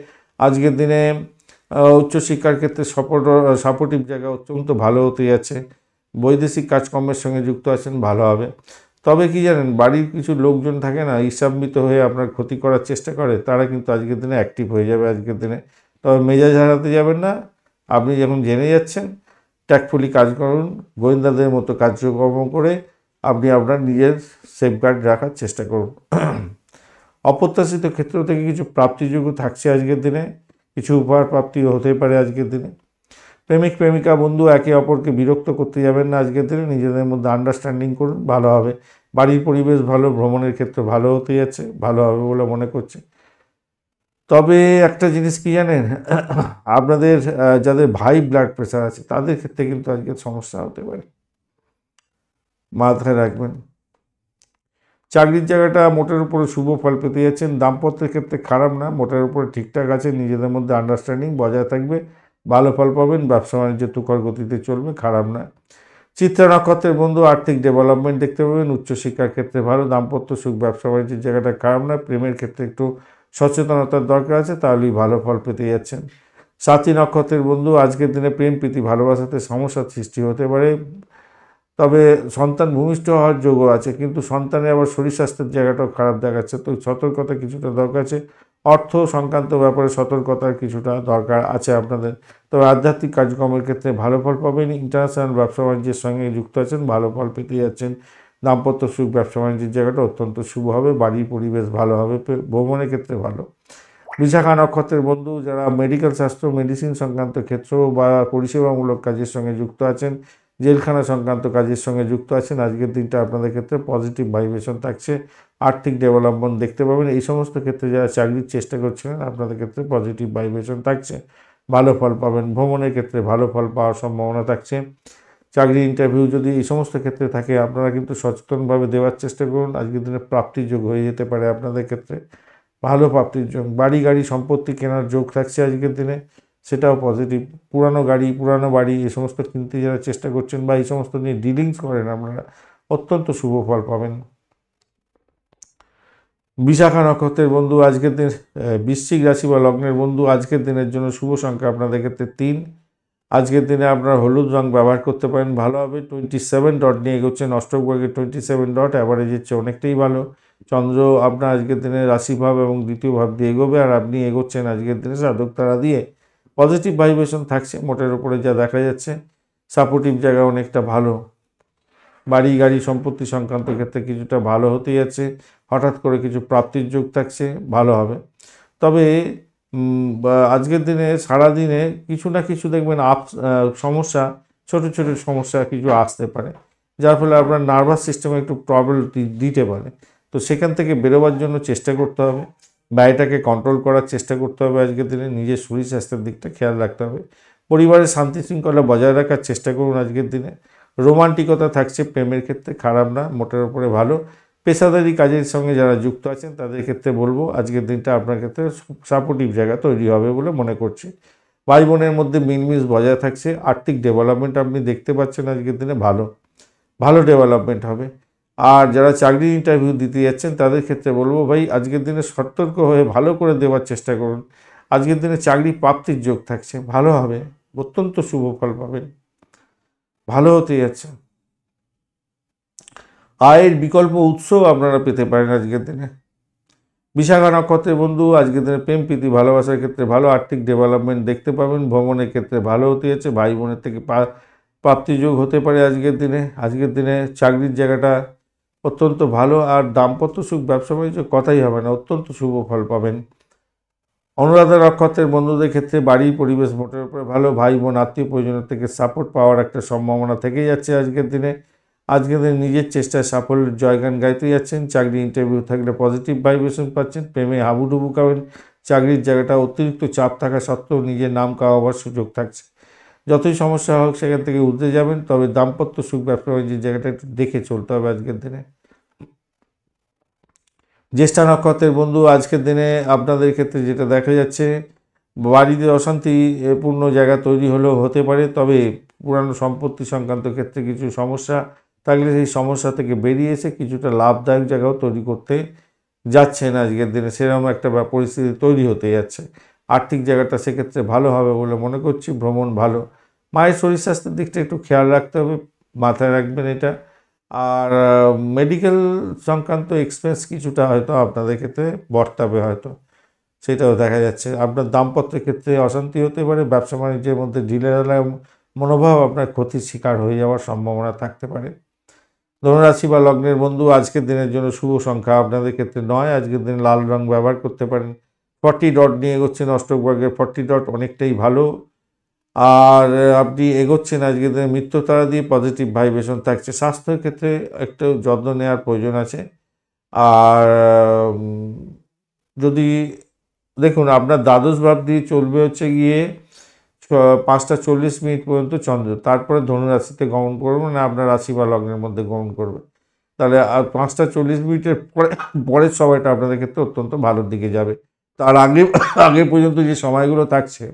আজকের দিনে উচ্চশিক্ষার ক্ষেত্রে সাপোর্টিভ জায়গা অত্যন্ত ভালো হতে যাচ্ছে। বৈদেশিক কাজকর্মের সঙ্গে যুক্ত আছেন, ভালো হবে। তবে কি জানেন, বাড়ির কিছু লোকজন থাকে না, ঈর্ষান্বিত হয়ে আপনার ক্ষতি করার চেষ্টা করে, তারা কিন্তু আজকের দিনে অ্যাক্টিভ হয়ে যাবে আজকের দিনে। তবে মেজাজ হারাতে যাবেন না। আপনি যখন জেনে যাচ্ছেন, ট্যাক্টফুলি কাজ করুন, গোয়েন্দাদের মতো কার্যকর্ম করে আপনি আপনার নিজের সেফগার্ড রাখার চেষ্টা করুন। অপ্রত্যাশিত ক্ষেত্র থেকে কিছু প্রাপ্তিযোগ্য থাকছে আজকের দিনে, কিছু উপহার প্রাপ্তিও হতে পারে আজকের দিনে। প্রেমিক প্রেমিকা বন্ধু একে অপরকে বিরক্ত করতে যাবেন না আজকের দিনে, নিজেদের মধ্যে আন্ডারস্ট্যান্ডিং করুন, ভালো হবে। বাড়ির পরিবেশ ভালো, ভ্রমণের ক্ষেত্রে ভালো হতে যাচ্ছে, ভালো হবে বলে মনে করছে। তবে একটা জিনিস কি জানেন, আপনাদের যাদের ভাই ব্লাড প্রেশার আছে তাদের ক্ষেত্রে কিন্তু আজকে সমস্যা হতে পারে, মাথায় রাখবেন। চাকরির জায়গাটা মোটের উপরে শুভ ফল পেতে যাচ্ছেন। দাম্পত্যের ক্ষেত্রে খারাপ না, মোটের উপরে ঠিকঠাক আছে, নিজেদের মধ্যে আন্ডারস্ট্যান্ডিং বজায় থাকবে, ভালো ফল পাবেন। ব্যবসা বাণিজ্য তুখর গতিতে চলবে, খারাপ না। চিত্রা নক্ষত্রের বন্ধু আর্থিক ডেভেলপমেন্ট দেখতে পাবেন, উচ্চশিক্ষার ক্ষেত্রে ভালো, দাম্পত্য সুখ, ব্যবসা বাণিজ্যের জায়গাটা খারাপ না। প্রেমের ক্ষেত্রে একটু সচেতনতার দরকার আছে, তাহলেই ভালো ফল পেতে যাচ্ছেন। সাথী নক্ষত্রের বন্ধু আজকের দিনে প্রেম প্রীতি ভালোবাসাতে সমস্যার সৃষ্টি হতে পারে, তবে সন্তান ভূমিষ্ঠ হওয়ার যোগ্য আছে, কিন্তু সন্তানের আবার শরীর স্বাস্থ্যের জায়গাটাও খারাপ দেখাচ্ছে, তো সতর্কতা কিছুটা দরকার আছে। অর্থ সংক্রান্ত ব্যাপারে সতর্কতার কিছুটা দরকার আছে আপনাদের। তবে আধ্যাত্মিক কার্যক্রমের ক্ষেত্রে ভালো ফল পাবেন। ইন্টারন্যাশনাল ব্যবসা বাণিজ্যের সঙ্গে যুক্ত আছেন, ভালো ফল পেতে যাচ্ছেন। দাম্পত্য সুখ, ব্যবসা বাণিজ্যের জায়গাটা অত্যন্ত শুভ হবে, বাড়ির পরিবেশ ভালো হবে, ভ্রমণের ক্ষেত্রে ভালো। বিশাখা নক্ষত্রের বন্ধু যারা মেডিকেল শাস্ত্র, মেডিসিন সংক্রান্ত ক্ষেত্র বা পরিষেবামূলক কাজের সঙ্গে যুক্ত আছেন, জেলখানা সংক্রান্ত কাজের সঙ্গে যুক্ত আছেন, আজকের দিনটা আপনাদের ক্ষেত্রে পজিটিভ ভাইব্রেশন থাকছে, আর্থিক ডেভেলপমেন্ট দেখতে পাবেন। এই সমস্ত ক্ষেত্রে যারা চাকরির চেষ্টা করছিলেন আপনাদের ক্ষেত্রে পজিটিভ ভাইব্রেশন থাকছে, ভালো ফল পাবেন। ভ্রমণের ক্ষেত্রে ভালো ফল পাওয়ার সম্ভাবনা থাকছে। চাকরি ইন্টারভিউ যদি এই সমস্ত ক্ষেত্রে থাকে, আপনারা কিন্তু সচেতনভাবে দেওয়ার চেষ্টা করুন, আজকের দিনে প্রাপ্তির যোগ হয়ে যেতে পারে আপনাদের ক্ষেত্রে, ভালো প্রাপ্তির যোগ। বাড়ি গাড়ি সম্পত্তি কেনার যোগ থাকছে আজকের দিনে, সেটাও পজিটিভ। পুরানো গাড়ি, পুরানো বাড়ি এই সমস্ত কিনতে যারা চেষ্টা করছেন বা এই সমস্ত নিয়ে ডিলিংস করেন, আপনারা অত্যন্ত শুভ ফল পাবেন। বিশাখা নক্ষত্রের বন্ধু আজকের দিন, বৃশ্চিক রাশি বা লগ্নের বন্ধু আজকের দিনের জন্য শুভ সংখ্যা আপনাদের ক্ষেত্রে 3। আজকের দিনে আপনার হলুদ রং ব্যবহার করতে পারেন, ভালো হবে। 27 ডট নিয়ে এগোচ্ছেন, অষ্টক বর্গে 27 ডট অ্যাভারেজের চেয়ে অনেকটাই ভালো। চন্দ্র আপনার আজকের দিনে রাশিভাব এবং দ্বিতীয় ভাব দিয়ে এগোবে, আর আপনি এগোচ্ছেন আজকের দিনে সাধক তারা দিয়ে, পজিটিভ ভাইব্রেশন থাকছে মোটের উপরে যা দেখা যাচ্ছে। সাপোর্টিভ জায়গা অনেকটা ভালো, বাড়ি গাড়ি সম্পত্তি সংক্রান্ত ক্ষেত্রে কিছুটা ভালো হতে যাচ্ছে, হঠাৎ করে কিছু প্রাপ্তির যোগ থাকছে, ভালো হবে। তবে আজকের দিনে সারাদিনে কিছু না কিছু দেখবেন সমস্যা, ছোট ছোট সমস্যা কিছু আসতে পারে, যার ফলে আপনার নার্ভাস সিস্টেমে একটু প্রবলেম দিতে পারে। তো সেখান থেকে বেরোবার জন্য চেষ্টা করতে হবে, ব্যয়টাকে কন্ট্রোল করার চেষ্টা করতে হবে। আজকের দিনে নিজের শরীর স্বাস্থ্যের দিকটা খেয়াল রাখতে হবে, পরিবারের শান্তি শৃঙ্খলা বজায় রাখার চেষ্টা করুন আজকের দিনে। রোমান্টিকতা থাকছে, প্রেমের ক্ষেত্রে খারাপ না, মোটের উপরে ভালো। পেশাদারি কাজের সঙ্গে যারা যুক্ত আছেন তাদের ক্ষেত্রে বলবো আজকের দিনটা আপনার ক্ষেত্রে সাপোর্টিভ জায়গা তৈরি হবে বলে মনে করছি। ভাই বোনের মধ্যে মিলমিশ বজায় থাকছে, আর্থিক ডেভেলপমেন্ট আপনি দেখতে পাচ্ছেন আজকের দিনে, ভালো ভালো ডেভেলপমেন্ট হবে। আর যারা চাকরি ইন্টারভিউ দিতে যাচ্ছেন তাদের ক্ষেত্রে বলবো ভাই আজকের দিনে সতর্ক হয়ে ভালো করে দেওয়ার চেষ্টা করুন। আজকের দিনে চাকরি প্রাপ্তির যোগ থাকছে, ভালো হবে, অত্যন্ত শুভ ফল পাবেন, ভালো হতে যাচ্ছে। আয়ের বিকল্প উৎসও আপনারা পেতে পারেন আজকের দিনে। বিশাখা নক্ষত্রের বন্ধু, আজকের দিনে প্রেম প্রীতি ভালোবাসার ক্ষেত্রে ভালো আর্থিক ডেভেলপমেন্ট দেখতে পাবেন, ভ্রমণের ক্ষেত্রে ভালো হতে যাচ্ছে, ভাই বোনের থেকে প্রাপ্তিযোগ হতে পারে আজকের দিনে। আজকের দিনে চাকরির জায়গাটা অত্যন্ত ভালো, আর দাম্পত্য সুখ ব্যবসা বাণিজ্য কথাই হবে না, অত্যন্ত শুভ ফল পাবেন। অনুরাধা নক্ষত্রের বন্ধুদের ক্ষেত্রে বাড়ির পরিবেশ মোটের উপরে ভালো, ভাই বোন আত্মীয় পরিজনের থেকে সাপোর্ট পাওয়ার একটা সম্ভাবনা থেকেই যাচ্ছে আজকের দিনে। আজকের দিনে নিজের চেষ্টায় সাফল্যের জয়গান গাইতে যাচ্ছেন। চাকরি ইন্টারভিউ থাকলে পজিটিভ ভাইব্রেশন পাচ্ছেন, প্রেমে হাবুডুবু খাবেন। চাকরির জায়গাটা অতিরিক্ত চাপ থাকা সত্ত্বেও নিজের নাম কামাবার সুযোগ থাকছে। যতই সমস্যা হোক সেখান থেকে উঠতে যাবেন, তবে দাম্পত্য সুখ ব্যবসা বাণিজ্যের জায়গাটা একটু দেখে চলতে হবে আজকের দিনে। জ্যেষ্ঠা নক্ষত্রের বন্ধু, আজকের দিনে আপনাদের ক্ষেত্রে যেটা দেখা যাচ্ছে, বাড়িতে অশান্তিপূর্ণ জায়গা তৈরি হলেও হতে পারে, তবে পুরানো সম্পত্তি সংক্রান্ত ক্ষেত্রে কিছু সমস্যা থাকলে সেই সমস্যা থেকে বেরিয়ে এসে কিছুটা লাভদায়ক জায়গাও তৈরি করতে যাচ্ছেন আজকের দিনে, সেরকম একটা পরিস্থিতি তৈরি হতে যাচ্ছে। আর্থিক জায়গাটা সেক্ষেত্রে ভালো হবে বলে মনে করছি, ভ্রমণ ভালো। মায়ের শরীর স্বাস্থ্যের দিকটা একটু খেয়াল রাখতে হবে, মাথায় রাখবেন এটা। আর মেডিকেল সংক্রান্ত এক্সপেন্স কিছুটা হয়তো আপনাদের ক্ষেত্রে বর্তাবে হয়তো, সেটাও দেখা যাচ্ছে। আপনার দাম্পত্যের ক্ষেত্রে অশান্তি হতে পারে, ব্যবসা বাণিজ্যের মধ্যে ঢিলেঢালা মনোভাব আপনার ক্ষতির শিকার হয়ে যাওয়ার সম্ভাবনা থাকতে পারে। ধনুরাশি বা লগ্নের বন্ধু, আজকের দিনের জন্য শুভ সংখ্যা আপনাদের ক্ষেত্রে 9, আজকের দিনে লাল রং ব্যবহার করতে পারেন। 40 ডট নিয়ে এগোচ্ছেন, অষ্টক বর্গের 40 ডট অনেকটাই ভালো। আর আপনি এগোচ্ছেন আজকের দিনে মিত্রতারা দিয়ে, পজিটিভ ভাইব্রেশন থাকছে। স্বাস্থ্যের ক্ষেত্রে একটু যত্ন নেওয়ার প্রয়োজন আছে। আর যদি দেখুন, আপনার দ্বাদশ ভাব দিয়ে চলবে হচ্ছে গিয়ে 5টা 40 মিনিট পর্যন্ত চন্দ্র, তারপরে ধনুরাশিতে গমন করবে, মানে আপনার রাশি বা লগ্নের মধ্যে গমন করবে। তাহলে আর 5টা 40 মিনিটের পরের সময়টা আপনাদের ক্ষেত্রে অত্যন্ত ভালোর দিকে যাবে। তার আগে পর্যন্ত যে সময়গুলো থাকছে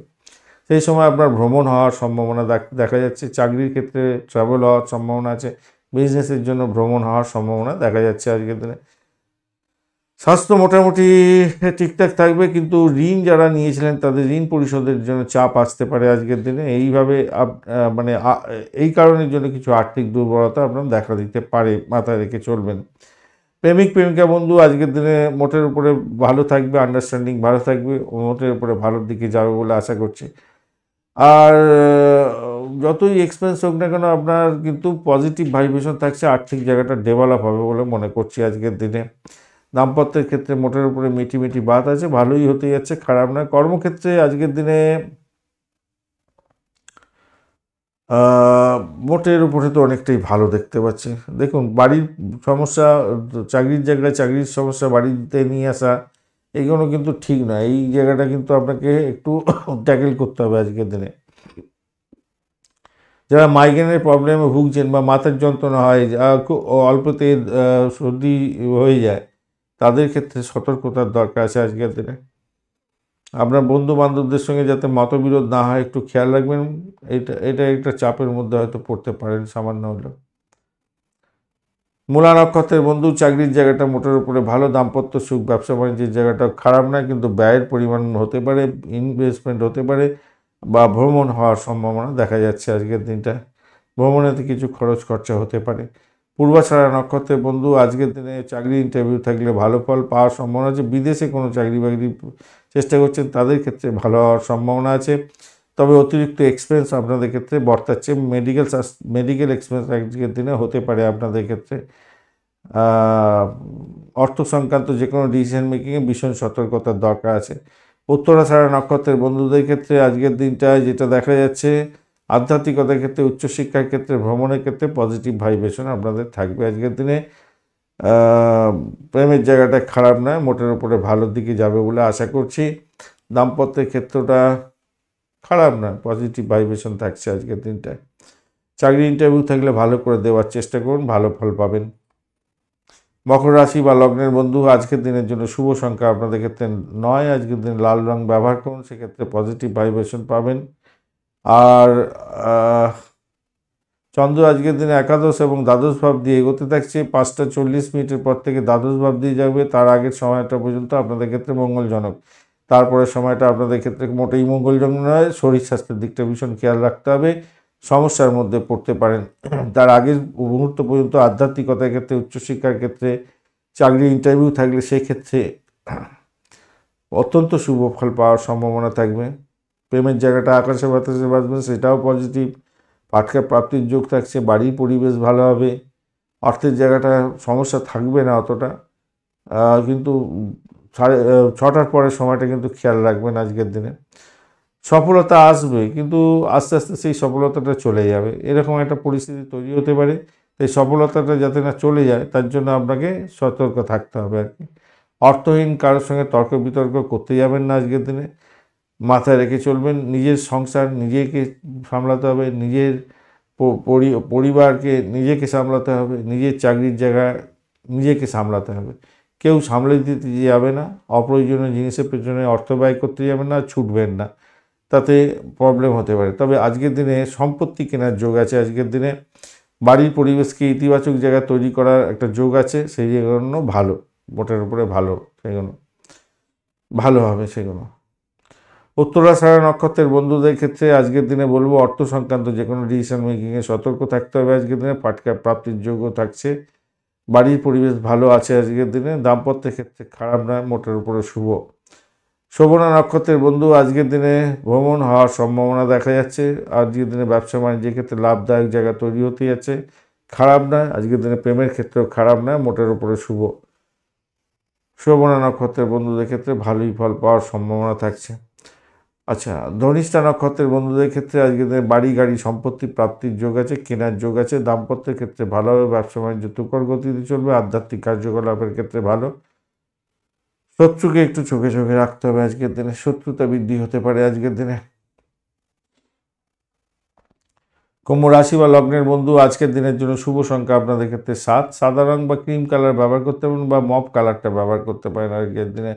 সেই সময় আপনার ভ্রমণ হওয়ার সম্ভাবনা দেখা যাচ্ছে। চাকরির ক্ষেত্রে ট্রাভেল হওয়ার সম্ভাবনা আছে, বিজনেসের জন্য ভ্রমণ হওয়ার সম্ভাবনা দেখা যাচ্ছে আজকের দিনে। স্বাস্থ্য মোটামুটি ঠিকঠাক থাকবে, কিন্তু ঋণ যারা নিয়েছিলেন তাদের ঋণ পরিশোধের জন্য চাপ আসতে পারে আজকের দিনে। এইভাবে মানে এই কারণের জন্য কিছু আর্থিক দুর্বলতা আপনার দেখা দিতে পারে, মাথায় রেখে চলবেন। প্রেমিক প্রেমিকা বন্ধু, আজকের দিনে মোটের উপরে ভালো থাকবে, আন্ডারস্ট্যান্ডিং ভালো থাকবে, মোটের উপরে ভালোর দিকে যাবে বলে আশা করছি। আর যতই এক্সপেন্স হোক না কেন, আপনার কিন্তু পজিটিভ ভাইব্রেশন থাকছে, আর্থিক জায়গাটা ডেভেলপ হবে বলে মনে করছি আজকের দিনে। দাম্পত্যের ক্ষেত্রে মোটের উপরে মিটি বাত আছে, ভালোই হতে যাচ্ছে, খারাপ নয়। কর্মক্ষেত্রে আজকের দিনে মোটের উপরে তো অনেকটাই ভালো দেখতে পাচ্ছি। দেখুন, বাড়ির সমস্যা, চাকরির জায়গায় চাকরির সমস্যা বাড়িতে নিয়ে আসা, এইগুলো কিন্তু ঠিক নয়। এই জায়গাটা কিন্তু আপনাকে একটু ট্যাকেল করতে হবে আজকের দিনে। যারা মাইগ্রেনের প্রবলেমে ভুগছেন বা মাথার যন্ত্রণা হয়, খুব অল্পতে সর্দি হয়ে যায়, তাদের ক্ষেত্রে সতর্কতার দরকার আছে আজকের দিনে। আপনার বন্ধু বান্ধবদের সঙ্গে যাতে মতবিরোধ না হয় একটু খেয়াল রাখবেন। এটা একটা চাপের মধ্যে হয়তো পড়তে পারেন সামান্য হলেও। মূলা নক্ষত্রের বন্ধু, চাকরির জায়গাটা মোটের উপরে ভালো, দাম্পত্য সুখ ব্যবসা বাণিজ্যের জায়গাটা খারাপ নয়, কিন্তু ব্যয়ের পরিমাণ হতে পারে, ইনভেস্টমেন্ট হতে পারে, বা ভ্রমণ হওয়ার সম্ভাবনা দেখা যাচ্ছে আজকের দিনটা। ভ্রমণেতে কিছু খরচ খরচা হতে পারে। পূর্বাষাঢ়া নক্ষত্রের বন্ধু, আজকের দিনে চাকরি ইন্টারভিউ থাকলে ভালো ফল পাওয়ার সম্ভাবনা আছে। বিদেশে কোনো চাকরি বাকরি চেষ্টা করছেন তাদের ক্ষেত্রে ভালো হওয়ার সম্ভাবনা আছে, তবে অতিরিক্ত এক্সপেন্স আপনাদের ক্ষেত্রে বর্তাচ্ছে। মেডিকেল এক্সপেন্স আজকের দিনে হতে পারে আপনাদের ক্ষেত্রে। অর্থ সংক্রান্ত যে কোনো ডিসিশন মেকিংয়ে ভীষণ সতর্কতার দরকার আছে। উত্তরাষাঢ়া নক্ষত্রের বন্ধুদের ক্ষেত্রে আজকের দিনটায় যেটা দেখা যাচ্ছে, আধ্যাত্মিকতার ক্ষেত্রে, উচ্চশিক্ষার ক্ষেত্রে, ভ্রমণের ক্ষেত্রে পজিটিভ ভাইব্রেশন আপনাদের থাকবে আজকের দিনে। প্রেমের জায়গাটা খারাপ নয়, মোটের উপরে ভালোর দিকে যাবে বলে আশা করছি। দাম্পত্যের ক্ষেত্রটা খারাপ নয়, পজিটিভ ভাইব্রেশন থাকছে আজকের দিনটায়। চাকরি ইন্টারভিউ থাকলে ভালো করে দেওয়ার চেষ্টা করুন, ভালো ফল পাবেন। মকর রাশি বা লগ্নের বন্ধু, আজকের দিনের জন্য শুভ সংখ্যা আপনাদের ক্ষেত্রে 9, আজকের দিন লাল রং ব্যবহার করুন, সেক্ষেত্রে পজিটিভ ভাইব্রেশন পাবেন। আর চন্দ্র আজকের দিনে একাদশ এবং দ্বাদশ ভাব দিয়ে এগোতে থাকছে। 5টা 40 মিনিটের পর থেকে দ্বাদশ ভাব দিয়ে যাবে, তার আগের সময়টা পর্যন্ত আপনাদের ক্ষেত্রে মঙ্গলজনক। তারপরে সময়টা আপনাদের ক্ষেত্রে মোটেই মঙ্গলজনক নয়। শরীর স্বাস্থ্যের দিকটা ভীষণ খেয়াল রাখতে হবে, সমস্যার মধ্যে পড়তে পারেন। তার আগের মুহূর্ত পর্যন্ত আধ্যাত্মিকতার ক্ষেত্রে, উচ্চশিক্ষার ক্ষেত্রে, চাকরি ইন্টারভিউ থাকলে সেক্ষেত্রে অত্যন্ত শুভ ফল পাওয়ার সম্ভাবনা থাকবে। প্রেমের জায়গাটা আকাশে বাতাসে বাঁচবেন, সেটাও পজিটিভ। পাটকা প্রাপ্তির যোগ থাকছে, বাড়ির পরিবেশ ভালো হবে। অর্থের জায়গাটা সমস্যা থাকবে না অতটা, কিন্তু 6টার পরে সময়টা কিন্তু খেয়াল রাখবেন আজকের দিনে। সফলতা আসবে, কিন্তু আস্তে আস্তে সেই সফলতাটা চলে যাবে, এরকম একটা পরিস্থিতি তৈরি হতে পারে। এই সফলতাটা যাতে না চলে যায় তার জন্য আপনাকে সতর্ক থাকতে হবে আর কি। অর্থহীন কারোর সঙ্গে তর্ক বিতর্ক করতে যাবেন না আজকের দিনে, মাথায় রেখে চলবেন। নিজের সংসার নিজেকে সামলাতে হবে, নিজের পরিবারকে নিজেকে সামলাতে হবে, নিজের চাকরির জায়গায় নিজেকে সামলাতে হবে। কেউ সামলে দিতে যাবে না, অপ্রয়োজনীয় জিনিসের পেছনে অর্থ ব্যয় করতে যাবেন না, ছুটবেন না, তাতে প্রবলেম হতে পারে। তবে আজকের দিনে সম্পত্তি কেনার যোগ আছে। আজকের দিনে বাড়ির পরিবেশকে ইতিবাচক জায়গা তৈরি করার একটা যোগ আছে, সেই জন্য ভালো, মোটের উপরে ভালো, সেগুলো ভালো হবে সেগুলো। উত্তরাষাঢ়া নক্ষত্রের বন্ধুদের ক্ষেত্রে আজকের দিনে বলবো অর্থ সংক্রান্ত যে কোনো ডিসিশন মেকিংয়ে সতর্ক থাকতে হবে। আজকের দিনে পাটকা প্রাপ্তির যোগ্য থাকছে, বাড়ির পরিবেশ ভালো আছে আজকের দিনে। দাম্পত্যের ক্ষেত্রে খারাপ নয়, মোটের উপরে শুভ। শোভনা নক্ষত্রের বন্ধু আজকের দিনে ভ্রমণ হওয়ার সম্ভাবনা দেখা যাচ্ছে। আজকের দিনে ব্যবসা বাণিজ্যের ক্ষেত্রে লাভদায়ক জায়গা তৈরি হতে যাচ্ছে, খারাপ নয়। আজকের দিনে প্রেমের ক্ষেত্রেও খারাপ নয়, মোটের উপরে শুভ। শোভনা নক্ষত্রের বন্ধুদের ক্ষেত্রে ভালোই ফল পাওয়ার সম্ভাবনা থাকছে। আচ্ছা, ধনিষ্ঠা নক্ষত্রের বন্ধুদের ক্ষেত্রে আজকের দিনে বাড়ি গাড়ি সম্পত্তি প্রাপ্তির যোগ আছে, কেনার যোগ আছে। দাম্পত্যের ক্ষেত্রে ভালো হবে, ব্যবসা বাণিজ্য তুকর গতিতে চলবে। আধ্যাত্মিক কার্যকলাপের ক্ষেত্রে ভালো। শত্রুকে একটু চোখে চোখে রাখতে হবে আজকের দিনে, শত্রুতা বৃদ্ধি হতে পারে আজকের দিনে। কুম্ভ রাশি বা লগ্নের বন্ধু আজকের দিনের জন্য শুভ সংখ্যা আপনাদের ক্ষেত্রে 7। সাদা রং বা ক্রিম কালার ব্যবহার করতে পারেন, বা মপ কালারটা ব্যবহার করতে পারেন আজকের দিনে।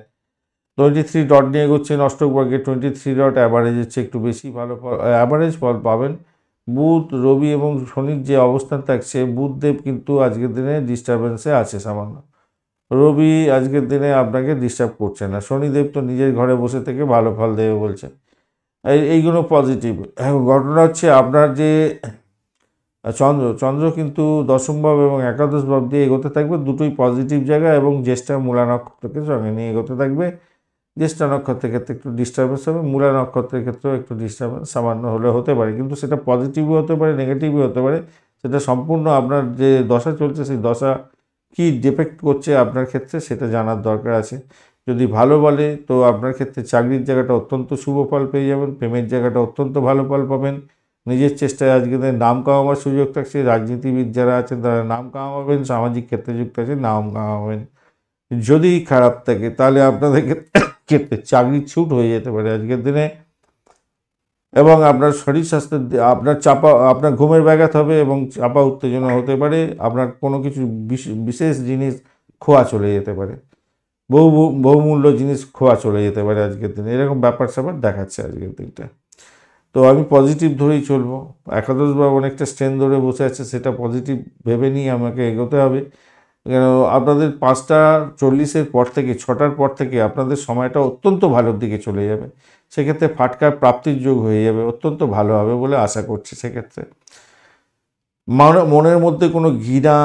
23 ডট নিয়ে এগোচ্ছেন অষ্টক বর্গে। 23 ডট অ্যাভারেজের চেয়ে একটু বেশি ভালো ফল, অ্যাভারেজ ফল পাবেন। বুধ, রবি এবং শনির যে অবস্থান থাকছে, বুধদেব কিন্তু আজকের দিনে ডিস্টারবেন্সে আছে সামান্য। রবি আজকের দিনে আপনাকে ডিস্টার্ব করছে না। শনিদেব তো নিজের ঘরে বসে থেকে ভালো ফল দেবে বলছে, এইগুলো পজিটিভ। ঘটনা হচ্ছে আপনার যে চন্দ্র কিন্তু দশম ভাব এবং একাদশ ভাব দিয়ে এগোতে থাকবে, দুটোই পজিটিভ জায়গা, এবং জ্যেষ্ঠা মূলা নক্ষত্রকে সঙ্গে নিয়ে এগোতে থাকবে। জ্যেষ্ঠা নক্ষত্রের ক্ষেত্রে একটু ডিস্টারবেন্স হবে, মূলা নক্ষত্রের ক্ষেত্রেও একটু ডিস্টারবেন্স সামান্য হলে হতে পারে, কিন্তু সেটা পজিটিভও হতে পারে, নেগেটিভও হতে পারে। সেটা সম্পূর্ণ আপনার যে দশা চলছে সেই দশা কী ডিপেক্ট করছে আপনার ক্ষেত্রে সেটা জানার দরকার আছে। যদি ভালো বলে তো আপনার ক্ষেত্রে চাকরির জায়গাটা অত্যন্ত শুভ ফল পেয়ে যাবেন, প্রেমের জায়গাটা অত্যন্ত ভালো ফল পাবেন। নিজের চেষ্টায় আজকে নাম কামাবার সুযোগ থাকছে। রাজনীতিবিদ যারা আছেন তারা নাম কামাবেন, সামাজিক ক্ষেত্রে যুক্ত আছে নাম কামাবেন। যদি খারাপ থাকে তাহলে আপনাদের ক্ষেত্রে চাকরির ছুট হয়ে যেতে পারে আজকের দিনে, এবং আপনার শরীর স্বাস্থ্যের আপনার আপনার ঘুমের ব্যাঘাত হবে এবং চাপা উত্তেজনা হতে পারে। আপনার কোনো কিছু বিশেষ জিনিস খোয়া চলে যেতে পারে, বহুমূল্য জিনিস খোয়া চলে যেতে পারে আজকের দিনে, এরকম ব্যাপার স্যাপার দেখাচ্ছে আজকের দিনটা। তো আমি পজিটিভ ধরেই চলবো। একাদশ ভাব অনেকটা স্ট্রেন ধরে বসে আছে, সেটা পজিটিভ ভেবে নিয়ে আমাকে এগোতে হবে। কেন আপনাদের 5:40 পর থেকে 6টার পর থেকে আপনাদের সময়টা অত্যন্ত ভালোর দিকে চলে যাবে। সেক্ষেত্রে ফাটকার প্রাপ্তির যোগ হয়ে যাবে, অত্যন্ত ভালো হবে বলে আশা করছি। সেক্ষেত্রে মনের মধ্যে কোনো ঘৃণা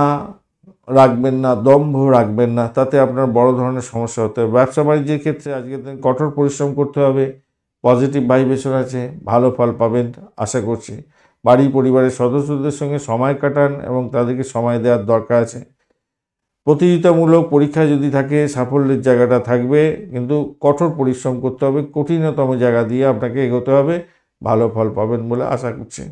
রাখবেন না, দম্ভ রাখবেন না, তাতে আপনার বড় ধরনের সমস্যা হতে হবে। ব্যবসা বাণিজ্যের ক্ষেত্রে আজকের দিন কঠোর পরিশ্রম করতে হবে, পজিটিভ ভাইব্রেশন আছে, ভালো ফল পাবেন আশা করছি। বাড়ি পরিবারের সদস্যদের সঙ্গে সময় কাটান এবং তাদেরকে সময় দেওয়ার দরকার আছে। প্রতিযোগিতামূলক পরীক্ষা যদি থাকে সাফল্যের জায়গাটা থাকবে, কিন্তু কঠোর পরিশ্রম করতে হবে, কঠিনতম জায়গা দিয়ে আপনাকে এগোতে হবে, ভালো ফল পাবেন বলে আশা করছি।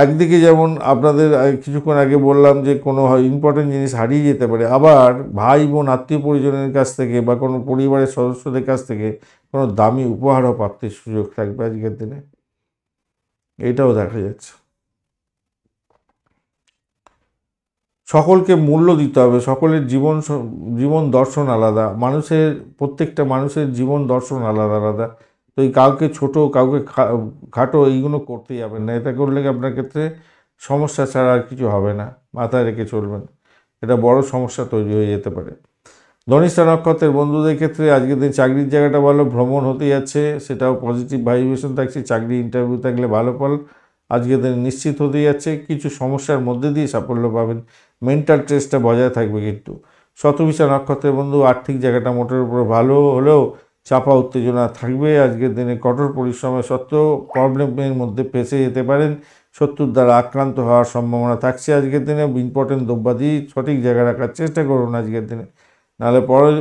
একদিকে যেমন আপনাদের কিছুক্ষণ আগে বললাম যে কোনো ইম্পর্টেন্ট জিনিস হারিয়ে যেতে পারে, আবার ভাই বোন আত্মীয় পরিজনের কাছ থেকে বা কোনো পরিবারের সদস্যদের কাছ থেকে কোনো দামি উপহারও প্রাপ্তির সুযোগ থাকবে আজকের দিনে, এটাও দেখা যাচ্ছে। সকলকে মূল্য দিতে হবে, সকলের জীবন দর্শন আলাদা, প্রত্যেকটা মানুষের জীবন দর্শন আলাদা আলাদা। তো এই কাউকে ছোট কাউকে খাটো এইগুলো করতে যাবেন না, এটা করলে আপনার ক্ষেত্রে সমস্যা ছাড়া আর কিছু হবে না, মাথায় রেখে চলবেন, এটা বড় সমস্যা তৈরি হয়ে যেতে পারে। ধনিষ্ঠা নক্ষত্রের বন্ধুদের ক্ষেত্রে আজকের দিন চাকরির জায়গাটা ভালো, ভ্রমণ হতে যাচ্ছে, সেটাও পজিটিভ ভাইব্রেশন থাকছে। চাকরি ইন্টারভিউ থাকলে ভালো ফল আজকের দিন নিশ্চিত হতে যাচ্ছে। কিছু সমস্যার মধ্যে দিয়ে সাফল্য পাবেন, মেন্টাল স্ট্রেসটা বজায় থাকবে। কিন্তু শতভিষা নক্ষত্রের বন্ধু আর্থিক জায়গাটা মোটের উপরে ভালো হলেও চাপা উত্তেজনা থাকবে। আজকের দিনে কঠোর পরিশ্রমের সত্ত্বেও প্রবলেমের মধ্যে ফেঁসে যেতে পারেন, শত্রুর দ্বারা আক্রান্ত হওয়ার সম্ভাবনা থাকছে। আজকের দিনে ইম্পর্টেন্ট দ্রব্যাদি সঠিক জায়গায় রাখার চেষ্টা করুন আজকের দিনে, নাহলে পরে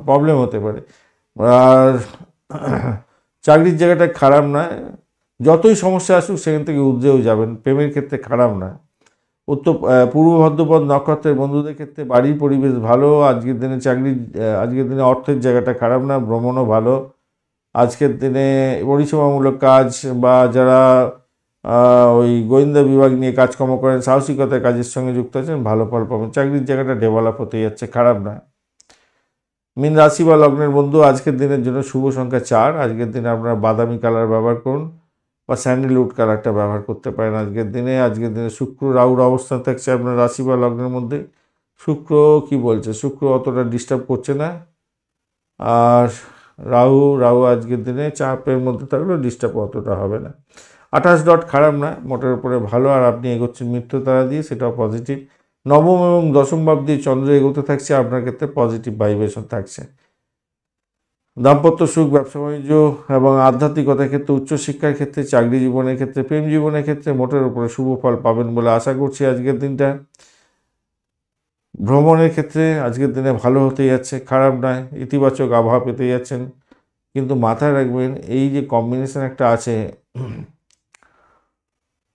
প্রবলেম হতে পারে। আর চাকরির জায়গাটা খারাপ নয়, যতই সমস্যা আসুক সেখান থেকে উদ্রেও যাবেন। প্রেমের ক্ষেত্রে খারাপ নয়। পূর্ব ভদ্রপদ নক্ষত্রের বন্ধুদের ক্ষেত্রে বাড়ির পরিবেশ ভালো। আজকের দিনে আজকের দিনে অর্থের জায়গাটা খারাপ না, ভ্রমণও ভালো। আজকের দিনে পরিষেবামূলক কাজ বা যারা ওই গোয়েন্দা বিভাগ নিয়ে কাজকর্ম করেন, সাহসিকতার কাজের সঙ্গে যুক্ত আছেন, ভালো ফল পাবেন। চাকরির জায়গাটা ডেভেলপ হতে যাচ্ছে, খারাপ না। মীন রাশি বা লগ্নের বন্ধু আজকের দিনের জন্য শুভ সংখ্যা 4। আজকের দিনে আপনারা বাদামি কালার ব্যবহার করুন বা স্যান্ডেলউড কালারটা ব্যবহার করতে পারেন আজকের দিনে। শুক্র রাহুর অবস্থান থাকছে আপনার রাশি বা লগ্নের মধ্যে। শুক্র কি বলছে, শুক্র অতটা ডিস্টার্ব করছে না। আর রাহু আজকের দিনে চাপের মধ্যে থাকলেও ডিস্টার্ব অতটা হবে না। 28 ডট খারাপ না, মোটের উপরে ভালো। আর আপনি এগোচ্ছেন মৃত্যু তারা দিয়ে, সেটাও পজিটিভ। নবম এবং দশম ভাব দিয়ে চন্দ্র এগোতে থাকছে, আপনার ক্ষেত্রে পজিটিভ ভাইব্রেশন থাকছে। দাম্পত্য সুখ, ব্যবসা বাণিজ্য এবং আধ্যাত্মিকতার ক্ষেত্রে, উচ্চশিক্ষার ক্ষেত্রে, চাকরি জীবনের ক্ষেত্রে, প্রেম জীবনের ক্ষেত্রে মোটের উপরে শুভ ফল পাবেন বলে আশা করছি আজকের দিনটা। ভ্রমণের ক্ষেত্রে আজকের দিনে ভালো হতে যাচ্ছে, খারাপ নয়, ইতিবাচক আবহাওয়া পেতে যাচ্ছেন। কিন্তু মাথায় রাখবেন, এই যে কম্বিনেশন একটা আছে,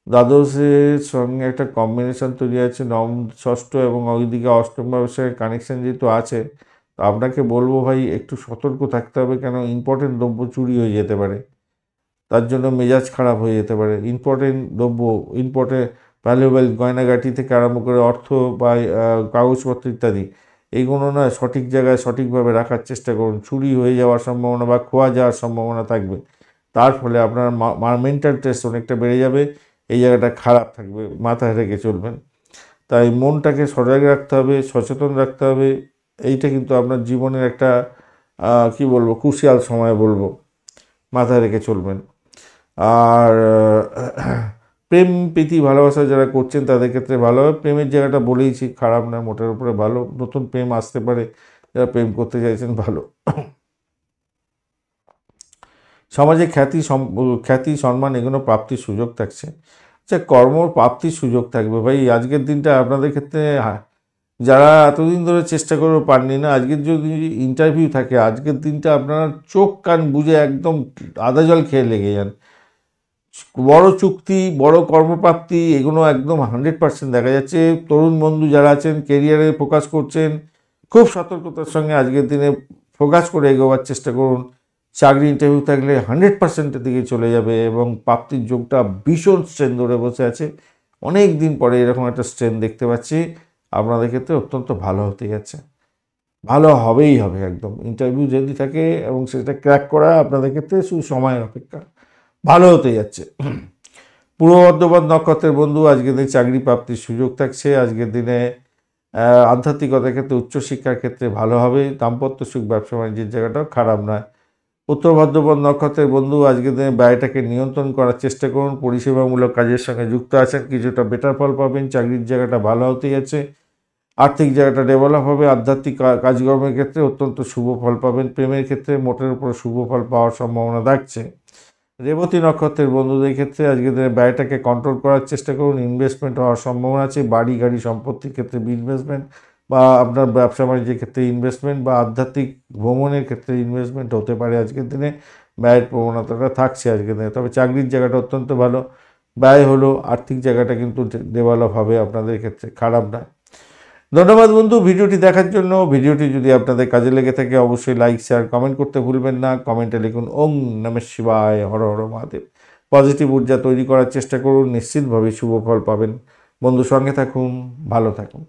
দ্বাদশের সঙ্গে একটা কম্বিনেশন তৈরি আছে, নবম ষষ্ঠ এবং ওইদিকে অষ্টম ব্যবসায়ের কানেকশান যেহেতু আছে, তো আপনাকে বলবো ভাই একটু সতর্ক থাকতে হবে। কেন ইম্পর্টেন্ট দ্রব্য চুরি হয়ে যেতে পারে, তার জন্য মেজাজ খারাপ হয়ে যেতে পারে। ইম্পর্টেন্ট দ্রব্য, ভ্যালুয়েবল গয়নাগাটি থেকে আরম্ভ করে অর্থ বা কাগজপত্র ইত্যাদি, এইগুলো না সঠিক জায়গায় সঠিকভাবে রাখার চেষ্টা করুন। চুরি হয়ে যাওয়ার সম্ভাবনা বা খোয়া যাওয়ার সম্ভাবনা থাকবে, তার ফলে আপনার মেন্টাল স্ট্রেস অনেকটা বেড়ে যাবে। এই জায়গাটা খারাপ থাকবে, মাথায় রেখে চলবেন। তাই মনটাকে সজাগ রাখতে হবে, সচেতন রাখতে হবে। এইটা কিন্তু আপনার জীবনের একটা কি বলবো, ক্রুশিয়াল সময় বলবো, মাথায় রেখে চলবেন। আর প্রেম প্রীতি ভালোবাসা যারা করছেন তাদের ক্ষেত্রে ভালো হবে। প্রেমের জায়গাটা বলেইছি, খারাপ না, মোটের উপরে ভালো। নতুন প্রেম আসতে পারে, যারা প্রেম করতে চাইছেন ভালো। সমাজে খ্যাতি সম্মান এগুলো প্রাপ্তির সুযোগ থাকছে। আচ্ছা, কর্মর প্রাপ্তির সুযোগ থাকবে ভাই আজকের দিনটা আপনাদের ক্ষেত্রে। যারা এতদিন ধরে চেষ্টা করে পাননি না, আজকের যদি ইন্টারভিউ থাকে, আজকের দিনটা আপনারা চোখ কান বুঝে একদম আদা জল খেয়ে লেগে যান। বড় চুক্তি, বড় কর্মপ্রাপ্তি এগুলো একদম 100% দেখা যাচ্ছে। তরুণ বন্ধু যারা আছেন, কেরিয়ারে ফোকাস করছেন, খুব সতর্কতার সঙ্গে আজকের দিনে ফোকাস করে এগোবার চেষ্টা করুন। চাকরি ইন্টারভিউ থাকলে 100%-এর দিকে চলে যাবে এবং প্রাপ্তির যোগটা ভীষণ স্ট্রেন ধরে বসে আছে। অনেক দিন পরে এরকম একটা স্ট্রেন দেখতে পাচ্ছি, আপনাদের ক্ষেত্রে অত্যন্ত ভালো হতে যাচ্ছে। ভালো হবেই হবে একদম। ইন্টারভিউ যদি থাকে এবং সেটা ক্র্যাক করা আপনাদের ক্ষেত্রে শুধু সময়ের অপেক্ষা, ভালো হতে যাচ্ছে। পূর্ব বর্ধমান নক্ষত্রের বন্ধু আজকের দিনে চাকরি প্রাপ্তির সুযোগ থাকছে। আজকের দিনে আধ্যাত্মিকতার ক্ষেত্রে, উচ্চশিক্ষার ক্ষেত্রে ভালো হবে। দাম্পত্য সুখ, ব্যবসা বাণিজ্যের জায়গাটাও খারাপ নয়। উত্তর ভাদ্রপদ নক্ষত্রের বন্ধু আজকের দিনে ব্যয়টাকে নিয়ন্ত্রণ করার চেষ্টা করুন। পরিষেবামূলক কাজের সঙ্গে যুক্ত আছেন, কিছুটা বেটার ফল পাবেন। চাকরির জায়গাটা ভালো হতে যাচ্ছে, আর্থিক জায়গাটা ডেভেলপ হবে। আধ্যাত্মিক কাজকর্মের ক্ষেত্রে অত্যন্ত শুভ ফল পাবেন। প্রেমের ক্ষেত্রে মোটের উপর শুভ ফল পাওয়ার সম্ভাবনা থাকছে। রেবতী নক্ষত্রের বন্ধুদের ক্ষেত্রে আজকের দিনে ব্যয়টাকে কন্ট্রোল করার চেষ্টা করুন। ইনভেস্টমেন্ট হওয়ার সম্ভাবনা আছে, বাড়ি গাড়ি সম্পত্তির ক্ষেত্রে ইনভেস্টমেন্ট, বা আপনার ব্যবসা বাণিজ্যের ক্ষেত্রে ইনভেস্টমেন্ট, বা আধ্যাত্মিক ভ্রমণের ক্ষেত্রে ইনভেস্টমেন্ট হতে পারে আজকের দিনে। ব্যয়ের প্রবণতাটা থাকছে আজকের দিনে। তবে চাকরির জায়গাটা অত্যন্ত ভালো, ব্যয় হলো, আর্থিক জায়গাটা কিন্তু ডেভেলপ হবে আপনাদের ক্ষেত্রে, খারাপ না। ধন্যবাদ বন্ধু ভিডিওটি দেখার জন্য। ভিডিওটি যদি আপনাদের কাজে লেগে থাকে অবশ্যই লাইক, শেয়ার, কমেন্ট করতে ভুলবেন না। কমেন্টে লিখুন ওম নমঃ শিবায়, হর হর মহাদেব। পজিটিভ ঊর্জা তৈরি করার চেষ্টা করুন, নিশ্চিতভাবে শুভ ফল পাবেন। বন্ধু সঙ্গে থাকুন, ভালো থাকুন।